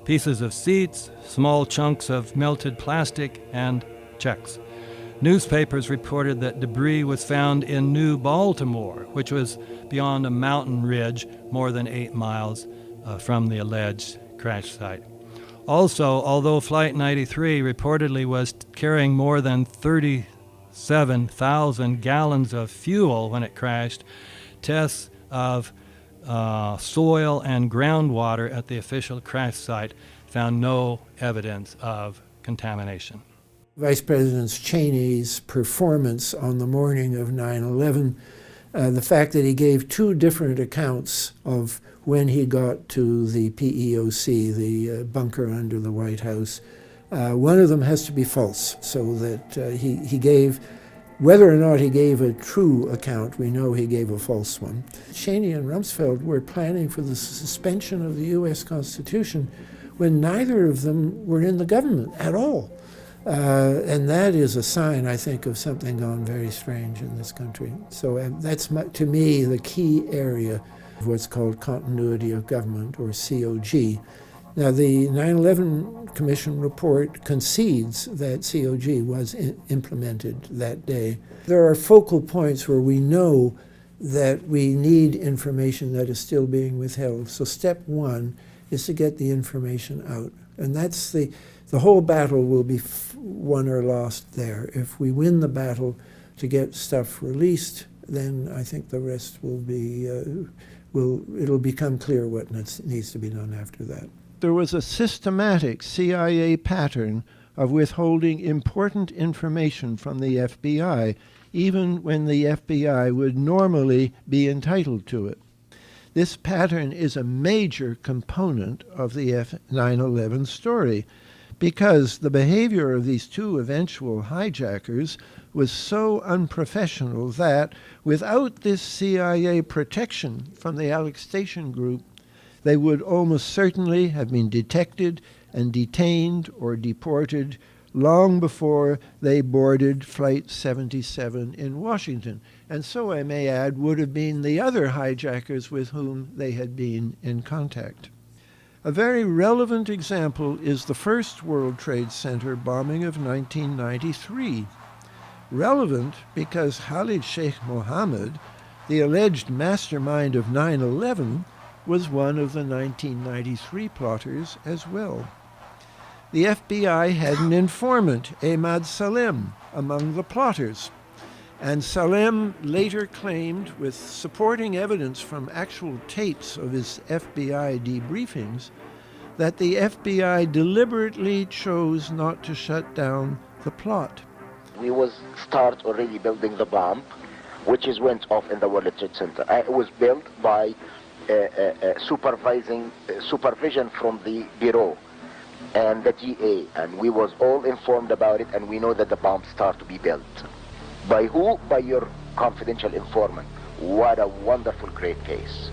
pieces of seats, small chunks of melted plastic, and checks. Newspapers reported that debris was found in New Baltimore, which was beyond a mountain ridge more than 8 miles from the alleged crash site. Also, although Flight 93 reportedly was carrying more than 37,000 gallons of fuel when it crashed, tests of soil and groundwater at the official crash site found no evidence of contamination. Vice President Cheney's performance on the morning of 9/11, the fact that he gave 2 different accounts of when he got to the PEOC, the bunker under the White House, one of them has to be false, so that he gave, whether or not he gave a true account, we know he gave a false one. Cheney and Rumsfeld were planning for the suspension of the U.S. Constitution when neither of them were in the government at all. And that is a sign, I think, of something gone very strange in this country. So that's, to me, the key area of what's called continuity of government, or COG. Now, the 9/11 Commission report concedes that COG was implemented that day. There are focal points where we know that we need information that is still being withheld. So step one is to get the information out. And that's the whole battle will be won or lost there. If we win the battle to get stuff released, then I think the rest will be, it'll become clear what needs to be done after that. There was a systematic CIA pattern of withholding important information from the FBI, even when the FBI would normally be entitled to it. This pattern is a major component of the 9/11 story, because the behavior of these two eventual hijackers was so unprofessional that, without this CIA protection from the Alex Station Group, they would almost certainly have been detected and detained or deported long before they boarded Flight 77 in Washington. And so, I may add, would have been the other hijackers with whom they had been in contact. A very relevant example is the first World Trade Center bombing of 1993. Relevant because Khalid Sheikh Mohammed, the alleged mastermind of 9/11, was one of the 1993 plotters as well. The FBI had an informant, Ahmad Salem, among the plotters, and Salem later claimed, with supporting evidence from actual tapes of his FBI debriefings, that the FBI deliberately chose not to shut down the plot. We was start already building the bomb, which is went off in the World Trade Center. It was built by supervision from the Bureau and the GA, and we was all informed about it, and we know that the bomb start to be built. By who? By your confidential informant. What a wonderful, great case.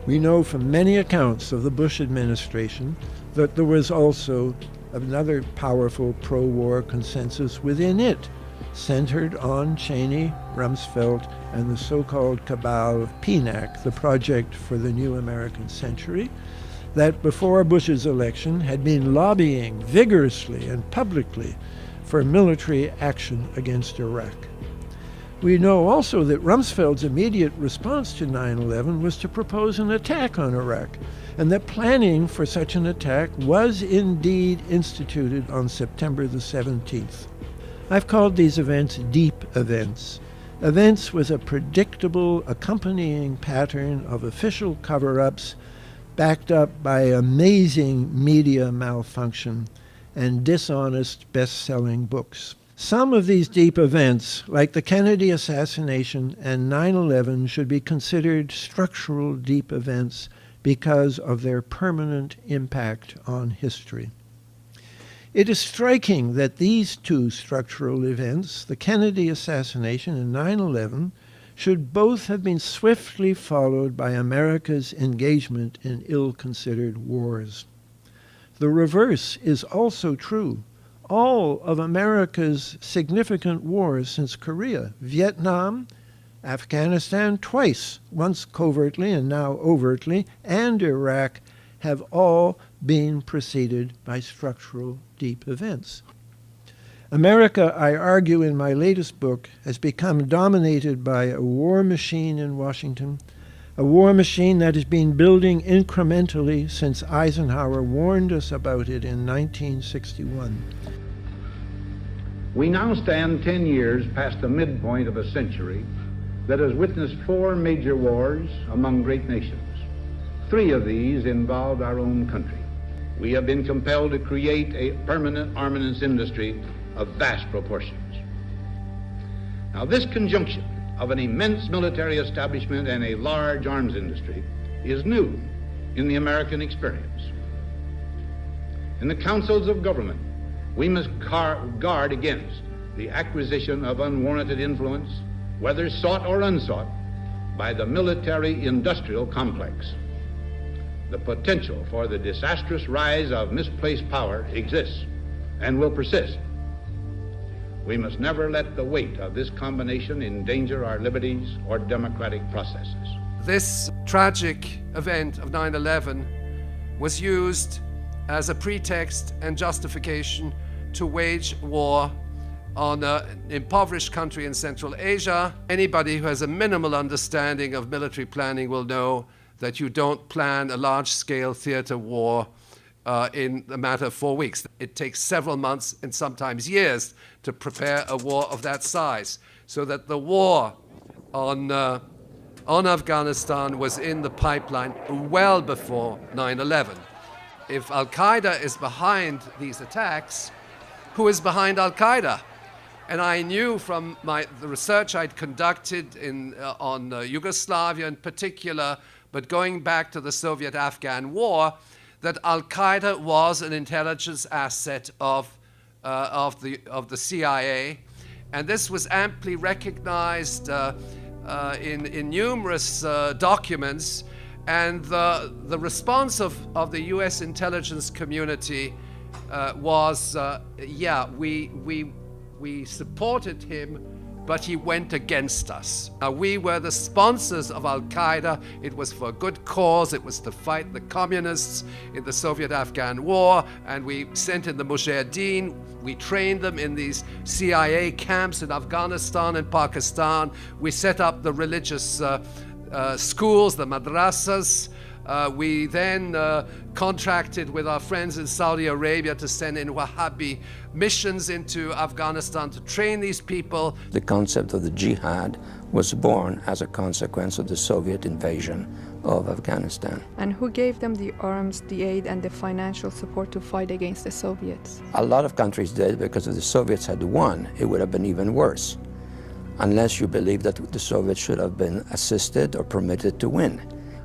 We know from many accounts of the Bush administration that there was also another powerful pro-war consensus within it, centered on Cheney, Rumsfeld, and the so-called cabal of PNAC, the Project for the New American Century, that before Bush's election had been lobbying vigorously and publicly for military action against Iraq. We know also that Rumsfeld's immediate response to 9/11 was to propose an attack on Iraq, and that planning for such an attack was indeed instituted on September the 17th. I've called these events deep events, events with a predictable accompanying pattern of official cover-ups backed up by amazing media malfunction and dishonest best-selling books. Some of these deep events, like the Kennedy assassination and 9/11, should be considered structural deep events because of their permanent impact on history. It is striking that these two structural events, the Kennedy assassination and 9/11, should both have been swiftly followed by America's engagement in ill-considered wars. The reverse is also true. All of America's significant wars since Korea, Vietnam, Afghanistan twice, once covertly and now overtly, and Iraq, have all been preceded by structural deep events. America, I argue in my latest book, has become dominated by a war machine in Washington, a war machine that has been building incrementally since Eisenhower warned us about it in 1961. We now stand 10 years past the midpoint of a century that has witnessed 4 major wars among great nations. 3 of these involved our own country. We have been compelled to create a permanent armaments industry of vast proportions. Now, this conjunction of an immense military establishment and a large arms industry is new in the American experience. In the councils of government, we must guard against the acquisition of unwarranted influence, whether sought or unsought, by the military-industrial complex. The potential for the disastrous rise of misplaced power exists and will persist. We must never let the weight of this combination endanger our liberties or democratic processes. This tragic event of 9/11 was used as a pretext and justification to wage war on an impoverished country in Central Asia. Anybody who has a minimal understanding of military planning will know that you don't plan a large-scale theater war in a matter of 4 weeks. It takes several months and sometimes years to prepare a war of that size. So that the war on Afghanistan was in the pipeline well before 9/11. If Al-Qaeda is behind these attacks, who is behind Al-Qaeda? And I knew from the research I'd conducted on Yugoslavia in particular, but going back to the Soviet-Afghan war, that Al-Qaeda was an intelligence asset of the CIA, and this was amply recognized in numerous documents. And the response of the U.S. intelligence community was, yeah, we supported him, but he went against us. We were the sponsors of Al-Qaeda. It was for a good cause. It was to fight the communists in the Soviet-Afghan war, and we sent in the Mujahideen. We trained them in these CIA camps in Afghanistan and Pakistan. We set up the religious schools, the madrasas. We then contracted with our friends in Saudi Arabia to send in Wahhabi missions into Afghanistan to train these people. The concept of the jihad was born as a consequence of the Soviet invasion of Afghanistan. And who gave them the arms, the aid, and the financial support to fight against the Soviets? A lot of countries did, because if the Soviets had won, it would have been even worse. Unless you believe that the Soviets should have been assisted or permitted to win.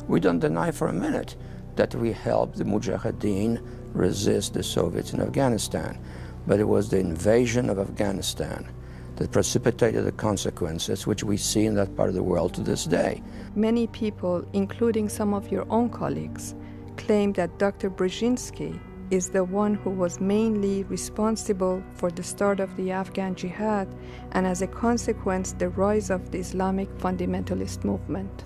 We don't deny for a minute that we helped the Mujahideen resist the Soviets in Afghanistan. But it was the invasion of Afghanistan that precipitated the consequences which we see in that part of the world to this day. Many people, including some of your own colleagues, claim that Dr. Brzezinski is the one who was mainly responsible for the start of the Afghan jihad and as a consequence the rise of the Islamic fundamentalist movement.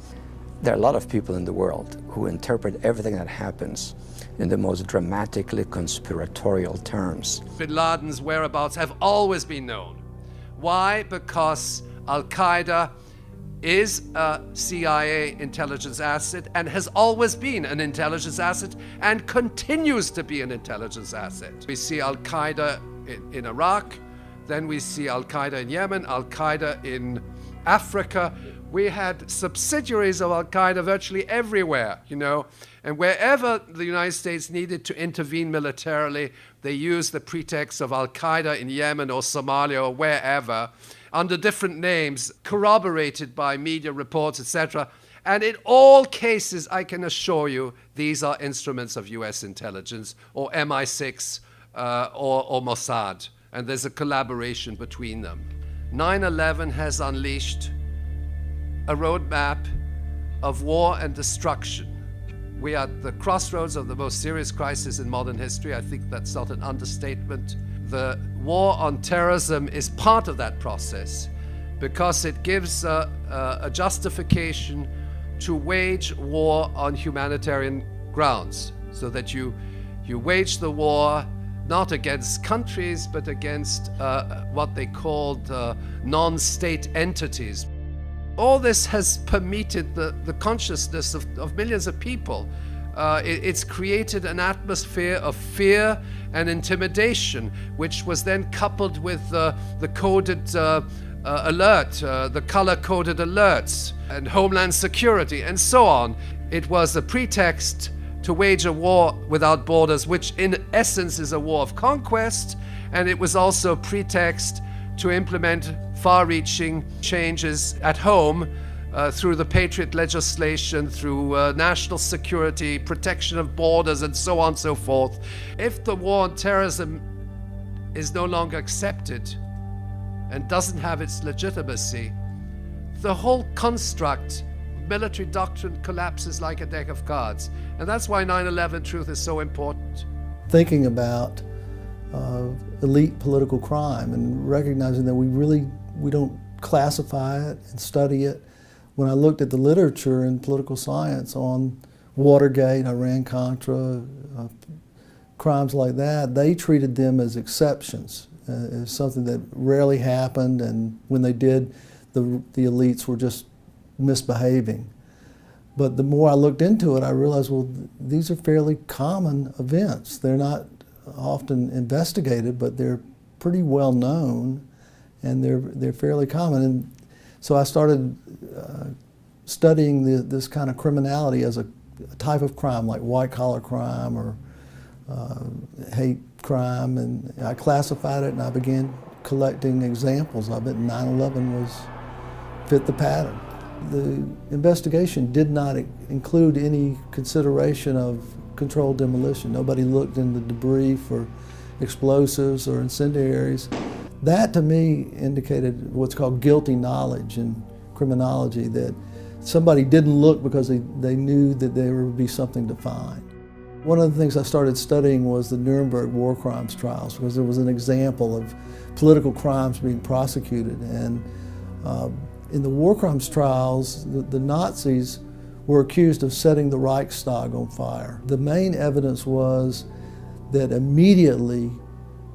There are a lot of people in the world who interpret everything that happens in the most dramatically conspiratorial terms. Bin Laden's whereabouts have always been known. Why? Because Al-Qaeda is a CIA intelligence asset and has always been an intelligence asset and continues to be an intelligence asset. We see Al-Qaeda in Iraq, then we see Al-Qaeda in Yemen, Al-Qaeda in Africa. We had subsidiaries of Al-Qaeda virtually everywhere, you know, and wherever the United States needed to intervene militarily, they used the pretext of Al-Qaeda in Yemen or Somalia or wherever, under different names, corroborated by media reports, etc. And in all cases, I can assure you, these are instruments of US intelligence, or MI6, or Mossad, and there's a collaboration between them. 9/11 has unleashed a roadmap of war and destruction. We are at the crossroads of the most serious crisis in modern history. I think that's not an understatement. The war on terrorism is part of that process because it gives a justification to wage war on humanitarian grounds, so that you wage the war not against countries, but against what they called non-state entities. All this has permeated the consciousness of millions of people. It's created an atmosphere of fear and intimidation, which was then coupled with the coded alert, the color-coded alerts, and Homeland Security, and so on. It was a pretext to wage a war without borders, which in essence is a war of conquest, and it was also a pretext to implement far-reaching changes at home through the Patriot legislation, through national security, protection of borders, and so on and so forth. If the war on terrorism is no longer accepted and doesn't have its legitimacy, the whole construct, military doctrine, collapses like a deck of cards. And that's why 9/11 truth is so important. Thinking about elite political crime, and recognizing that we don't classify it and study it. When I looked at the literature in political science on Watergate, Iran-Contra, crimes like that, they treated them as exceptions, as something that rarely happened, and when they did, the elites were just misbehaving. But the more I looked into it, I realized, well, these are fairly common events. They're not often investigated, but they're pretty well known, and they're fairly common. And so I started studying this kind of criminality as a type of crime, like white-collar crime or hate crime, and I classified it, and I began collecting examples of it, and 9/11 fit the pattern. The investigation did not include any consideration of controlled demolition. Nobody looked in the debris for explosives or incendiaries. That, to me, indicated what's called guilty knowledge in criminology, that somebody didn't look because they knew that there would be something to find. One of the things I started studying was the Nuremberg war crimes trials, because there was an example of political crimes being prosecuted. And in the war crimes trials, the Nazis were accused of setting the Reichstag on fire. The main evidence was that immediately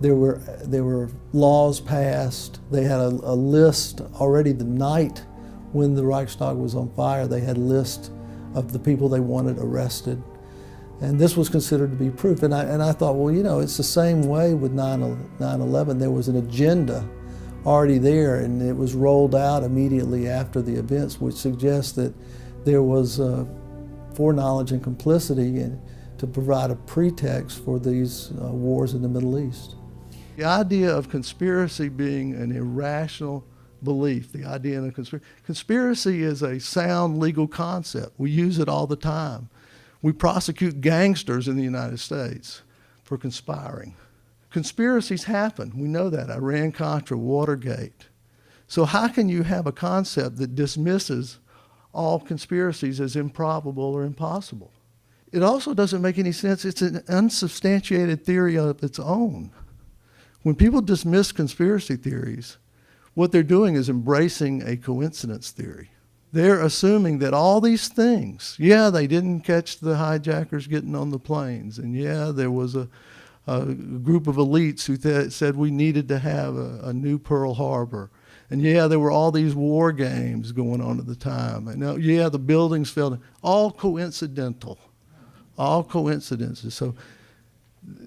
there were laws passed. They had a list already the night when the Reichstag was on fire. They had a list of the people they wanted arrested. And this was considered to be proof. And I thought, well, you know, it's the same way with 9/11. There was an agenda already there, and it was rolled out immediately after the events, which suggests that there was foreknowledge and complicity to provide a pretext for these wars in the Middle East. The idea of conspiracy being an irrational belief, the idea of conspiracy is a sound legal concept. We use it all the time. We prosecute gangsters in the United States for conspiring. Conspiracies happen. We know that. Iran-Contra, Watergate. So how can you have a concept that dismisses all conspiracies as improbable or impossible? It also doesn't make any sense. It's an unsubstantiated theory of its own. When people dismiss conspiracy theories, what they're doing is embracing a coincidence theory. They're assuming that all these things, yeah, they didn't catch the hijackers getting on the planes, and yeah, there was a group of elites who said we needed to have a new Pearl Harbor, and yeah, there were all these war games going on at the time, and yeah, the buildings fell, all coincidental, all coincidences. So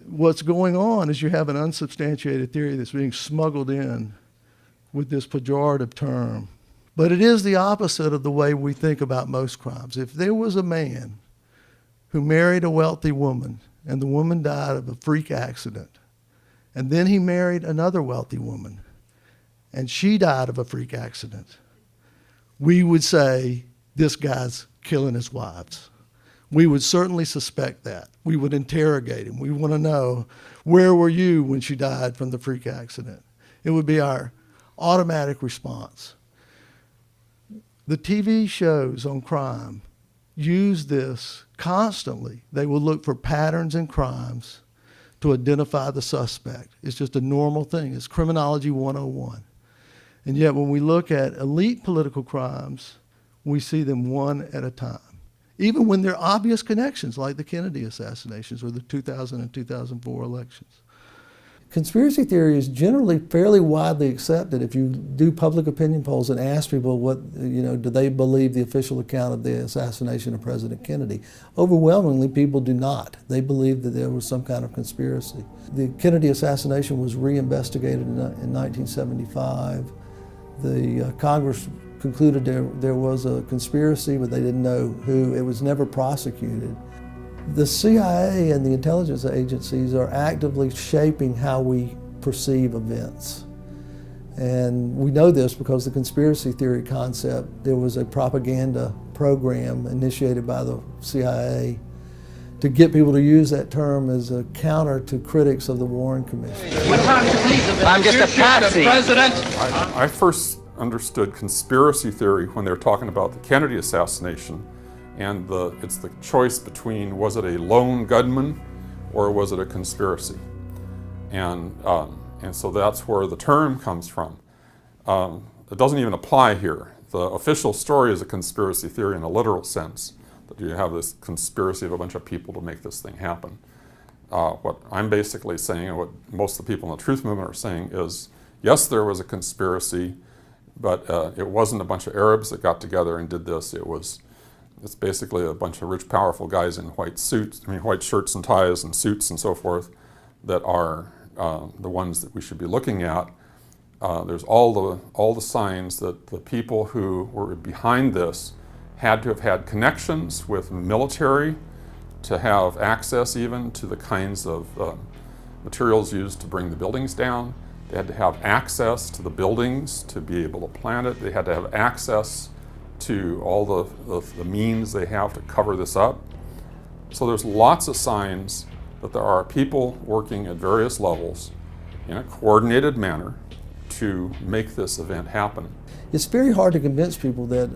what's going on is you have an unsubstantiated theory that's being smuggled in with this pejorative term. But it is the opposite of the way we think about most crimes. If there was a man who married a wealthy woman and the woman died of a freak accident, and then he married another wealthy woman and she died of a freak accident, we would say, this guy's killing his wives. We would certainly suspect that. We would interrogate him. We want to know, where were you when she died from the freak accident? It would be our automatic response. The TV shows on crime use this constantly. They will look for patterns in crimes to identify the suspect. It's just a normal thing. It's criminology 101. And yet when we look at elite political crimes, we see them one at a time. Even when there are obvious connections, like the Kennedy assassinations or the 2000 and 2004 elections. Conspiracy theory is generally fairly widely accepted. If you do public opinion polls and ask people do they believe the official account of the assassination of President Kennedy, overwhelmingly people do not. They believe that there was some kind of conspiracy. The Kennedy assassination was reinvestigated in 1975. The Congress concluded there was a conspiracy, but they didn't know who. It was never prosecuted. The CIA and the intelligence agencies are actively shaping how we perceive events. And we know this because the conspiracy theory concept, there was a propaganda program initiated by the CIA to get people to use that term as a counter to critics of the Warren Commission. I'm just a patsy. I first understood conspiracy theory when they were talking about the Kennedy assassination. And it's the choice between, was it a lone gunman or was it a conspiracy? And And so that's where the term comes from. It doesn't even apply here. The official story is a conspiracy theory in a literal sense, that you have this conspiracy of a bunch of people to make this thing happen. What I'm basically saying, and what most of the people in the truth movement are saying, is yes, there was a conspiracy, but it wasn't a bunch of Arabs that got together and did this. It's basically a bunch of rich, powerful guys in white suits, white shirts and ties and suits and so forth, that are the ones that we should be looking at. There's all the signs that the people who were behind this had to have had connections with military to have access even to the kinds of materials used to bring the buildings down. They had to have access to the buildings to be able to plan it. They had to have access to all the means they have to cover this up. So there's lots of signs that there are people working at various levels in a coordinated manner to make this event happen. It's very hard to convince people that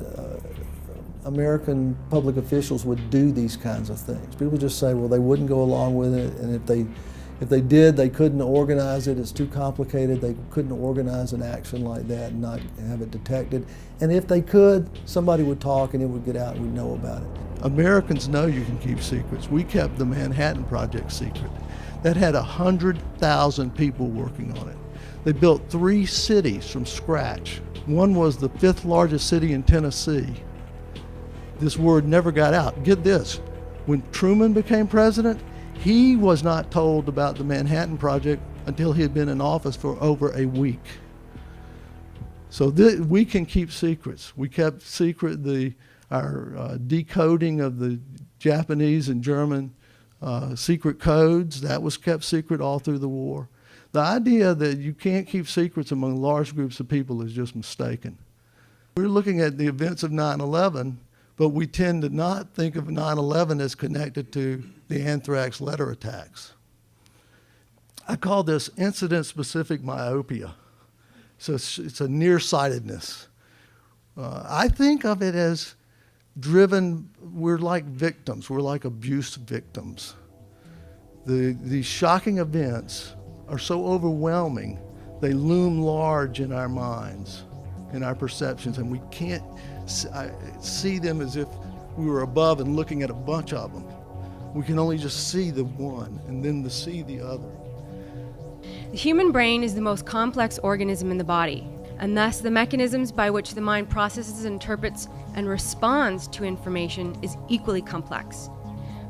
American public officials would do these kinds of things. People just say, well, they wouldn't go along with it, and if they did, they couldn't organize it. It's too complicated. They couldn't organize an action like that and not have it detected. And if they could, somebody would talk and it would get out and we'd know about it. Americans know you can keep secrets. We kept the Manhattan Project secret. That had 100,000 people working on it. They built 3 cities from scratch. One was the 5th largest city in Tennessee. This word never got out. Get this, when Truman became president, he was not told about the Manhattan Project until he had been in office for over a week. So we can keep secrets. We kept secret our decoding of the Japanese and German secret codes. That was kept secret all through the war. The idea that you can't keep secrets among large groups of people is just mistaken. We're looking at the events of 9/11, but we tend to not think of 9/11 as connected to the anthrax letter attacks. I call this incident-specific myopia. So it's a nearsightedness. I think of it as driven, we're like victims, we're like abuse victims. These shocking events are so overwhelming, they loom large in our minds, in our perceptions, and we can't see them as if we were above and looking at a bunch of them. We can only just see the one and then see the other. The human brain is the most complex organism in the body, and thus the mechanisms by which the mind processes, interprets, and responds to information is equally complex.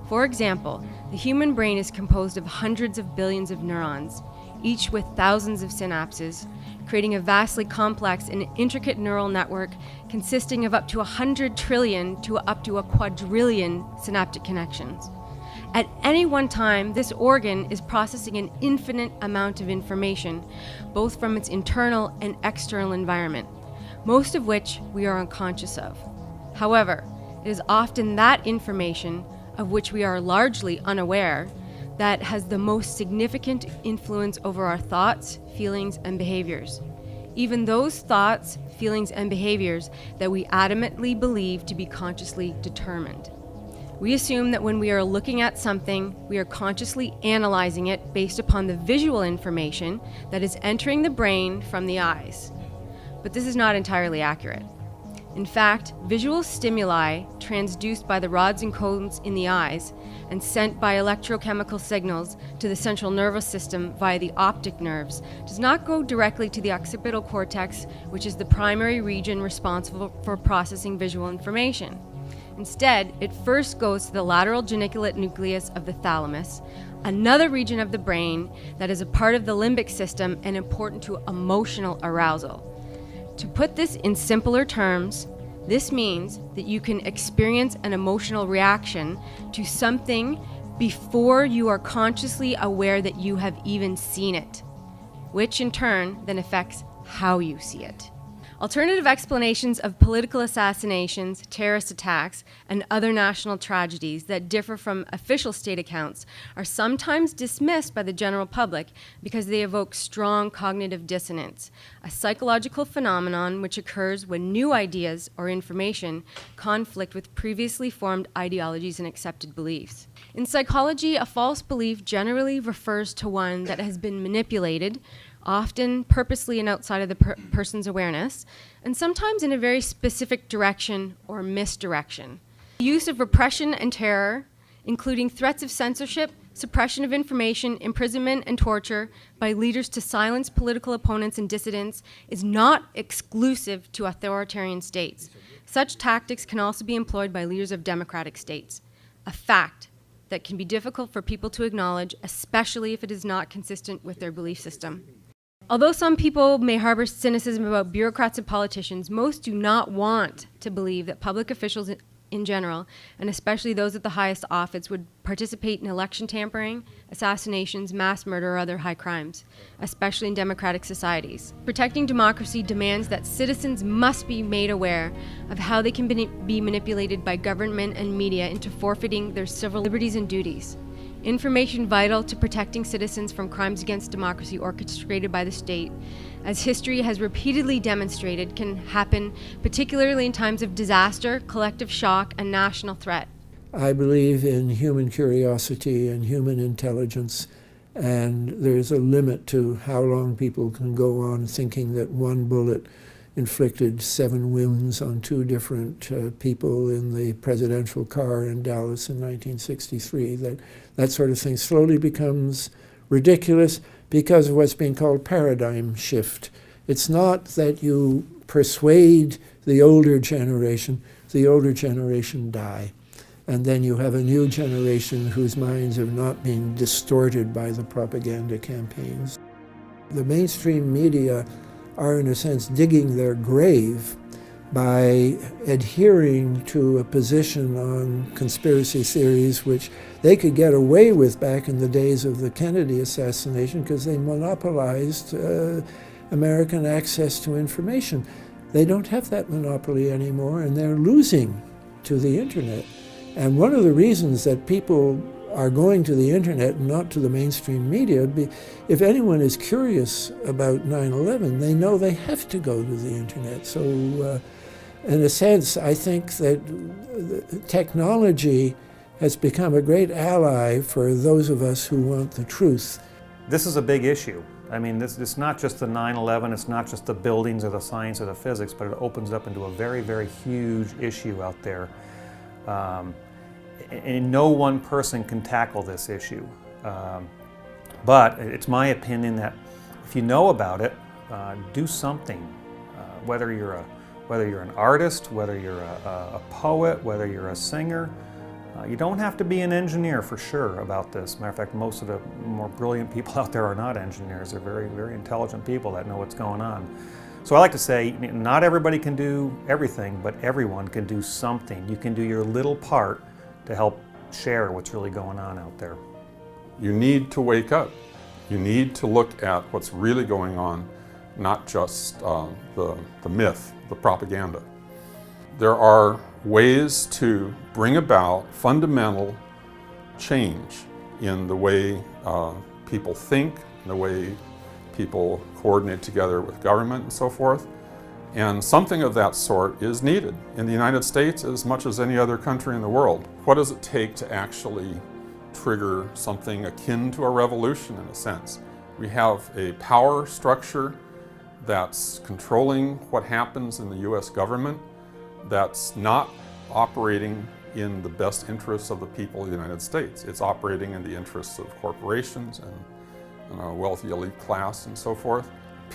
For example, the human brain is composed of hundreds of billions of neurons, each with thousands of synapses, creating a vastly complex and intricate neural network consisting of up to 100 trillion to up to a quadrillion synaptic connections. At any one time, this organ is processing an infinite amount of information, both from its internal and external environment, most of which we are unconscious of. However, it is often that information, of which we are largely unaware, that has the most significant influence over our thoughts, feelings, and behaviors. Even those thoughts, feelings, and behaviors that we adamantly believe to be consciously determined. We assume that when we are looking at something, we are consciously analyzing it based upon the visual information that is entering the brain from the eyes. But this is not entirely accurate. In fact, visual stimuli transduced by the rods and cones in the eyes and sent by electrochemical signals to the central nervous system via the optic nerves does not go directly to the occipital cortex, which is the primary region responsible for processing visual information. Instead, it first goes to the lateral geniculate nucleus of the thalamus, another region of the brain that is a part of the limbic system and important to emotional arousal. To put this in simpler terms, this means that you can experience an emotional reaction to something before you are consciously aware that you have even seen it, which in turn then affects how you see it. Alternative explanations of political assassinations, terrorist attacks, and other national tragedies that differ from official state accounts are sometimes dismissed by the general public because they evoke strong cognitive dissonance, a psychological phenomenon which occurs when new ideas or information conflict with previously formed ideologies and accepted beliefs. In psychology, a false belief generally refers to one that has been manipulated, often purposely and outside of the person's awareness, and sometimes in a very specific direction or misdirection. The use of repression and terror, including threats of censorship, suppression of information, imprisonment, and torture by leaders to silence political opponents and dissidents, is not exclusive to authoritarian states. Such tactics can also be employed by leaders of democratic states, a fact that can be difficult for people to acknowledge, especially if it is not consistent with their belief system. Although some people may harbor cynicism about bureaucrats and politicians, most do not want to believe that public officials in general, and especially those at the highest office, would participate in election tampering, assassinations, mass murder, or other high crimes, especially in democratic societies. Protecting democracy demands that citizens must be made aware of how they can be manipulated by government and media into forfeiting their civil liberties and duties. Information vital to protecting citizens from crimes against democracy orchestrated by the state, as history has repeatedly demonstrated, can happen particularly in times of disaster, collective shock, and national threat. I believe in human curiosity and human intelligence, and there's a limit to how long people can go on thinking that one bullet inflicted 7 wounds on 2 different people in the presidential car in Dallas in 1963. That sort of thing slowly becomes ridiculous because of what's being called paradigm shift. It's not that you persuade the older generation die. And then you have a new generation whose minds have not been distorted by the propaganda campaigns. The mainstream media are, in a sense, digging their grave by adhering to a position on conspiracy theories which they could get away with back in the days of the Kennedy assassination because they monopolized American access to information. They don't have that monopoly anymore, and they're losing to the internet. And one of the reasons that people are going to the internet and not to the mainstream media, if anyone is curious about 9/11, they know they have to go to the internet. So in a sense, I think that technology has become a great ally for those of us who want the truth. This is a big issue. I mean, it's not just the 9/11, it's not just the buildings or the science or the physics, but it opens up into a very, very huge issue out there. And no one person can tackle this issue. But it's my opinion that if you know about it, do something. Whether you're an artist, whether you're a poet, whether you're a singer, you don't have to be an engineer for sure about this. Matter of fact, most of the more brilliant people out there are not engineers. They're very, very intelligent people that know what's going on. So I like to say, not everybody can do everything, but everyone can do something. You can do your little part to help share what's really going on out there. You need to wake up. You need to look at what's really going on, not just the myth, the propaganda. There are ways to bring about fundamental change in the way people think, in the way people coordinate together with government and so forth. And something of that sort is needed in the United States as much as any other country in the world. What does it take to actually trigger something akin to a revolution in a sense? We have a power structure that's controlling what happens in the US government, that's not operating in the best interests of the people of the United States. It's operating in the interests of corporations and a wealthy elite class and so forth.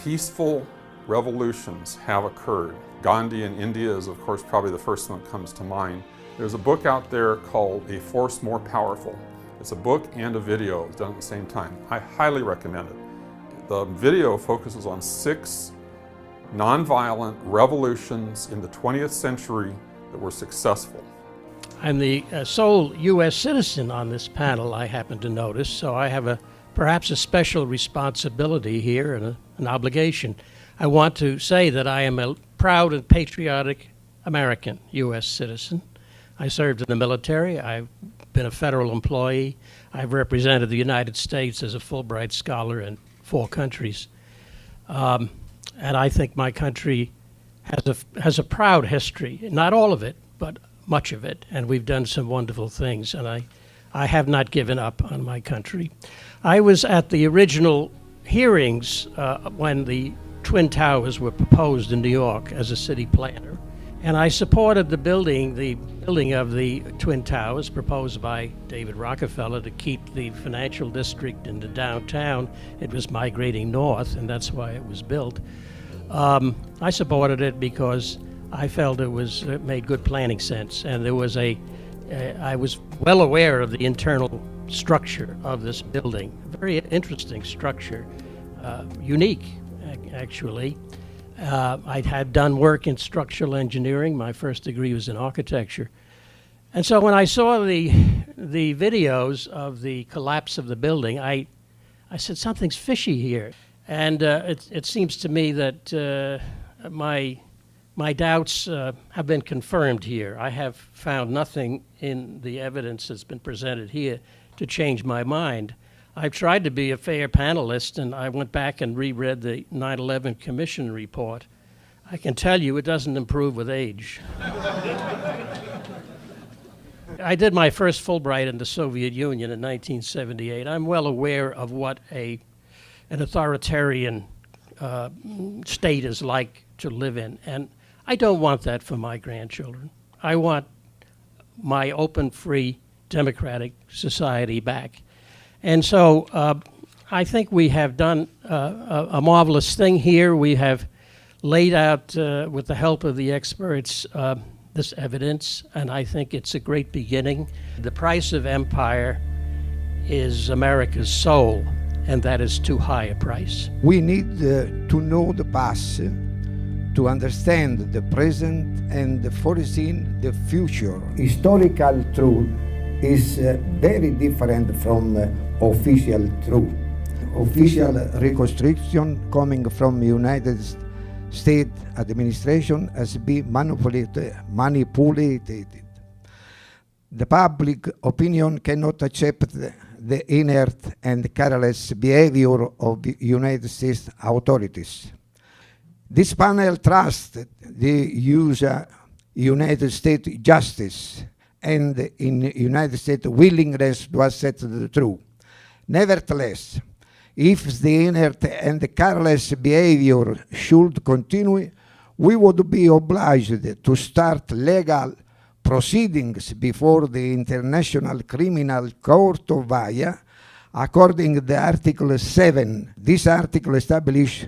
Peaceful revolutions have occurred. Gandhi in India is, of course, probably the first one that comes to mind. There's a book out there called A Force More Powerful. It's a book and a video done at the same time. I highly recommend it. The video focuses on 6 nonviolent revolutions in the 20th century that were successful. I'm the sole U.S. citizen on this panel, I happen to notice, so I have perhaps a special responsibility here and an obligation. I want to say that I am a proud and patriotic American U.S. citizen. I served in the military. I've been a federal employee. I've represented the United States as a Fulbright scholar in 4 countries. And I think my country has a proud history. Not all of it, but much of it. And we've done some wonderful things. And I have not given up on my country. I was at the original hearings when the Twin Towers were proposed in New York as a city planner. And I supported the building of the Twin Towers proposed by David Rockefeller to keep the financial district in the downtown. It was migrating north, and that's why it was built. I supported it because I felt it made good planning sense, and there was I was well aware of the internal structure of this building. Very interesting structure, unique actually. I had done work in structural engineering. My first degree was in architecture. And so when I saw the videos of the collapse of the building, I said, something's fishy here. And it seems to me that my doubts have been confirmed here. I have found nothing in the evidence that's been presented here to change my mind. I've tried to be a fair panelist, and I went back and reread the 9/11 Commission report. I can tell you it doesn't improve with age. I did my first Fulbright in the Soviet Union in 1978. I'm well aware of what an authoritarian state is like to live in, and I don't want that for my grandchildren. I want my open, free, democratic society back. And so I think we have done a marvelous thing here. We have laid out, with the help of the experts, this evidence, and I think it's a great beginning. The price of empire is America's soul, and that is too high a price. We need to know the past, to understand the present, and foresee the future. Historical truth is very different from official truth. Official reconstruction coming from United States administration has been manipulated. The public opinion cannot accept the inert and careless behavior of the United States authorities. This panel trusts the United States justice and in United States willingness to accept the truth. Nevertheless, if the inert and careless behavior should continue, we would be obliged to start legal proceedings before the International Criminal Court of Hague, according to Article 7. This article establishes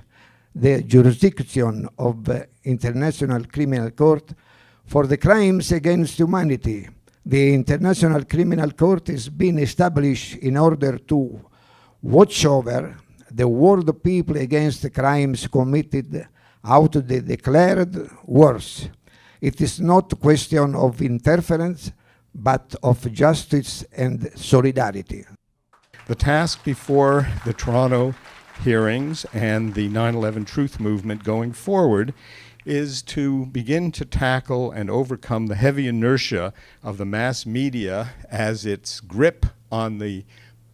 the jurisdiction of the International Criminal Court for the crimes against humanity. The International Criminal Court has been established in order to watch over the world people against the crimes committed out of the declared wars. It is not a question of interference, but of justice and solidarity. The task before the Toronto hearings and the 9/11 Truth Movement going forward is to begin to tackle and overcome the heavy inertia of the mass media as its grip on the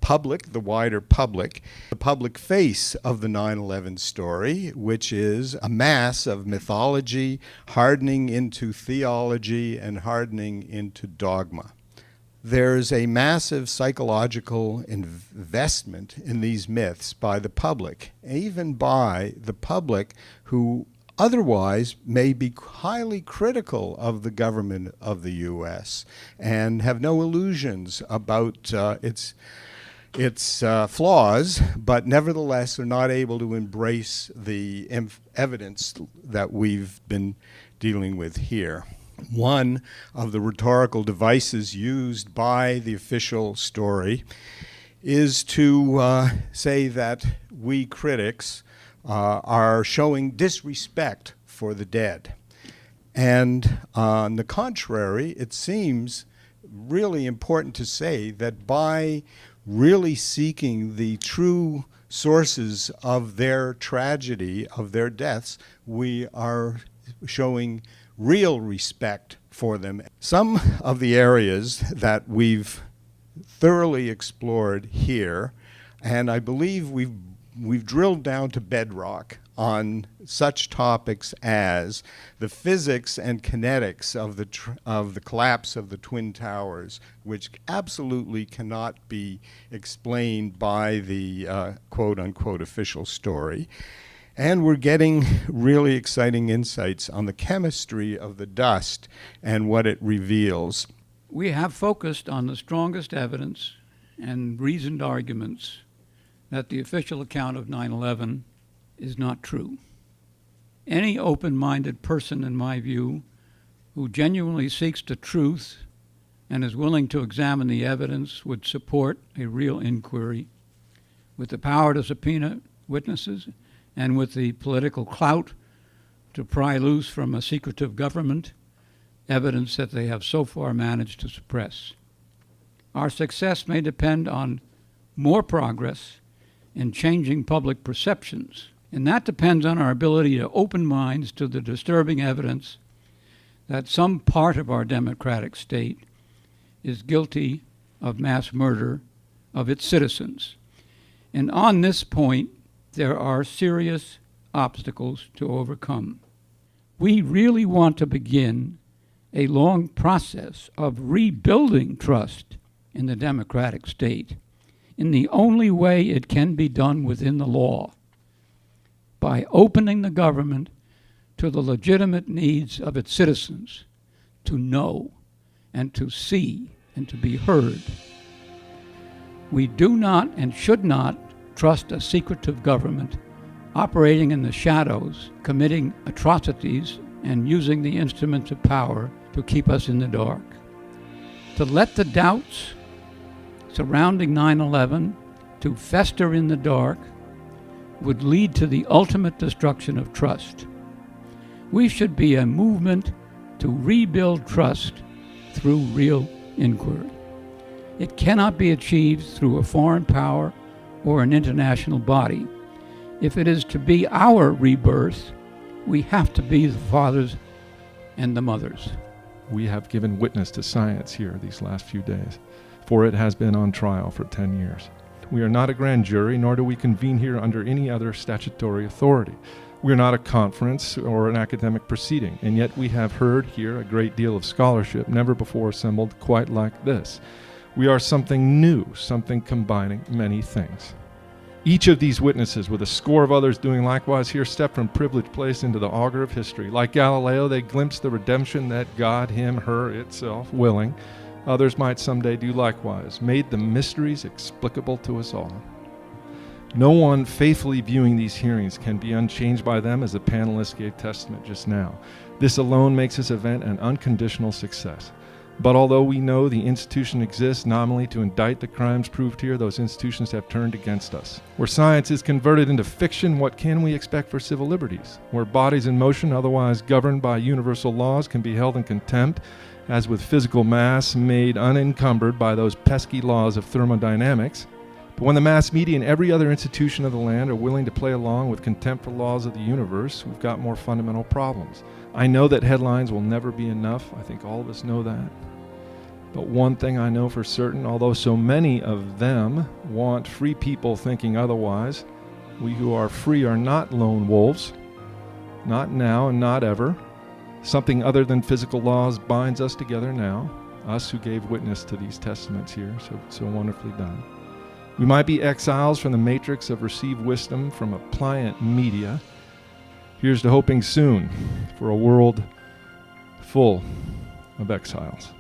public, the wider public, the public face of the 9/11 story, which is a mass of mythology hardening into theology and hardening into dogma. There's a massive psychological investment in these myths by the public, even by the public who otherwise may be highly critical of the government of the U.S. and have no illusions about its flaws, but nevertheless are not able to embrace the evidence that we've been dealing with here. One of the rhetorical devices used by the official story is to say that we critics are showing disrespect for the dead. And on the contrary, it seems really important to say that by really seeking the true sources of their tragedy, of their deaths, we are showing real respect for them. Some of the areas that we've thoroughly explored here, and I believe we've drilled down to bedrock on such topics as the physics and kinetics of the collapse of the Twin Towers, which absolutely cannot be explained by the quote-unquote official story. And we're getting really exciting insights on the chemistry of the dust and what it reveals. We have focused on the strongest evidence and reasoned arguments that the official account of 9/11 is not true. Any open-minded person, in my view, who genuinely seeks the truth and is willing to examine the evidence would support a real inquiry with the power to subpoena witnesses and with the political clout to pry loose from a secretive government evidence that they have so far managed to suppress. Our success may depend on more progress in changing public perceptions, and that depends on our ability to open minds to the disturbing evidence that some part of our democratic state is guilty of mass murder of its citizens. And on this point, there are serious obstacles to overcome. We really want to begin a long process of rebuilding trust in the democratic state in the only way it can be done within the law, by opening the government to the legitimate needs of its citizens to know and to see and to be heard. We do not and should not trust a secretive government operating in the shadows, committing atrocities, and using the instruments of power to keep us in the dark. To let the doubts surrounding 9/11 to fester in the dark would lead to the ultimate destruction of trust. We should be a movement to rebuild trust through real inquiry. It cannot be achieved through a foreign power or an international body. If it is to be our rebirth, we have to be the fathers and the mothers. We have given witness to science here these last few days, for it has been on trial for 10 years. We are not a grand jury, nor do we convene here under any other statutory authority. We are not a conference or an academic proceeding, and yet we have heard here a great deal of scholarship never before assembled quite like this. We are something new, something combining many things. Each of these witnesses, with a score of others doing likewise here, step from privileged place into the auger of history. Like Galileo, they glimpse the redemption that God, him, her, itself, willing, others might someday do likewise, made the mysteries explicable to us all. No one faithfully viewing these hearings can be unchanged by them, as the panelists gave testament just now. This alone makes this event an unconditional success. But although we know the institution exists nominally to indict the crimes proved here, those institutions have turned against us. Where science is converted into fiction, what can we expect for civil liberties? Where bodies in motion, otherwise governed by universal laws, can be held in contempt, as with physical mass made unencumbered by those pesky laws of thermodynamics. But when the mass media and every other institution of the land are willing to play along with contempt for laws of the universe, we've got more fundamental problems. I know that headlines will never be enough. I think all of us know that. But one thing I know for certain, although so many of them want free people thinking otherwise, we who are free are not lone wolves, not now and not ever. Something other than physical laws binds us together now, us who gave witness to these testaments here, so wonderfully done. We might be exiles from the matrix of received wisdom from a pliant media. Here's to hoping soon for a world full of exiles.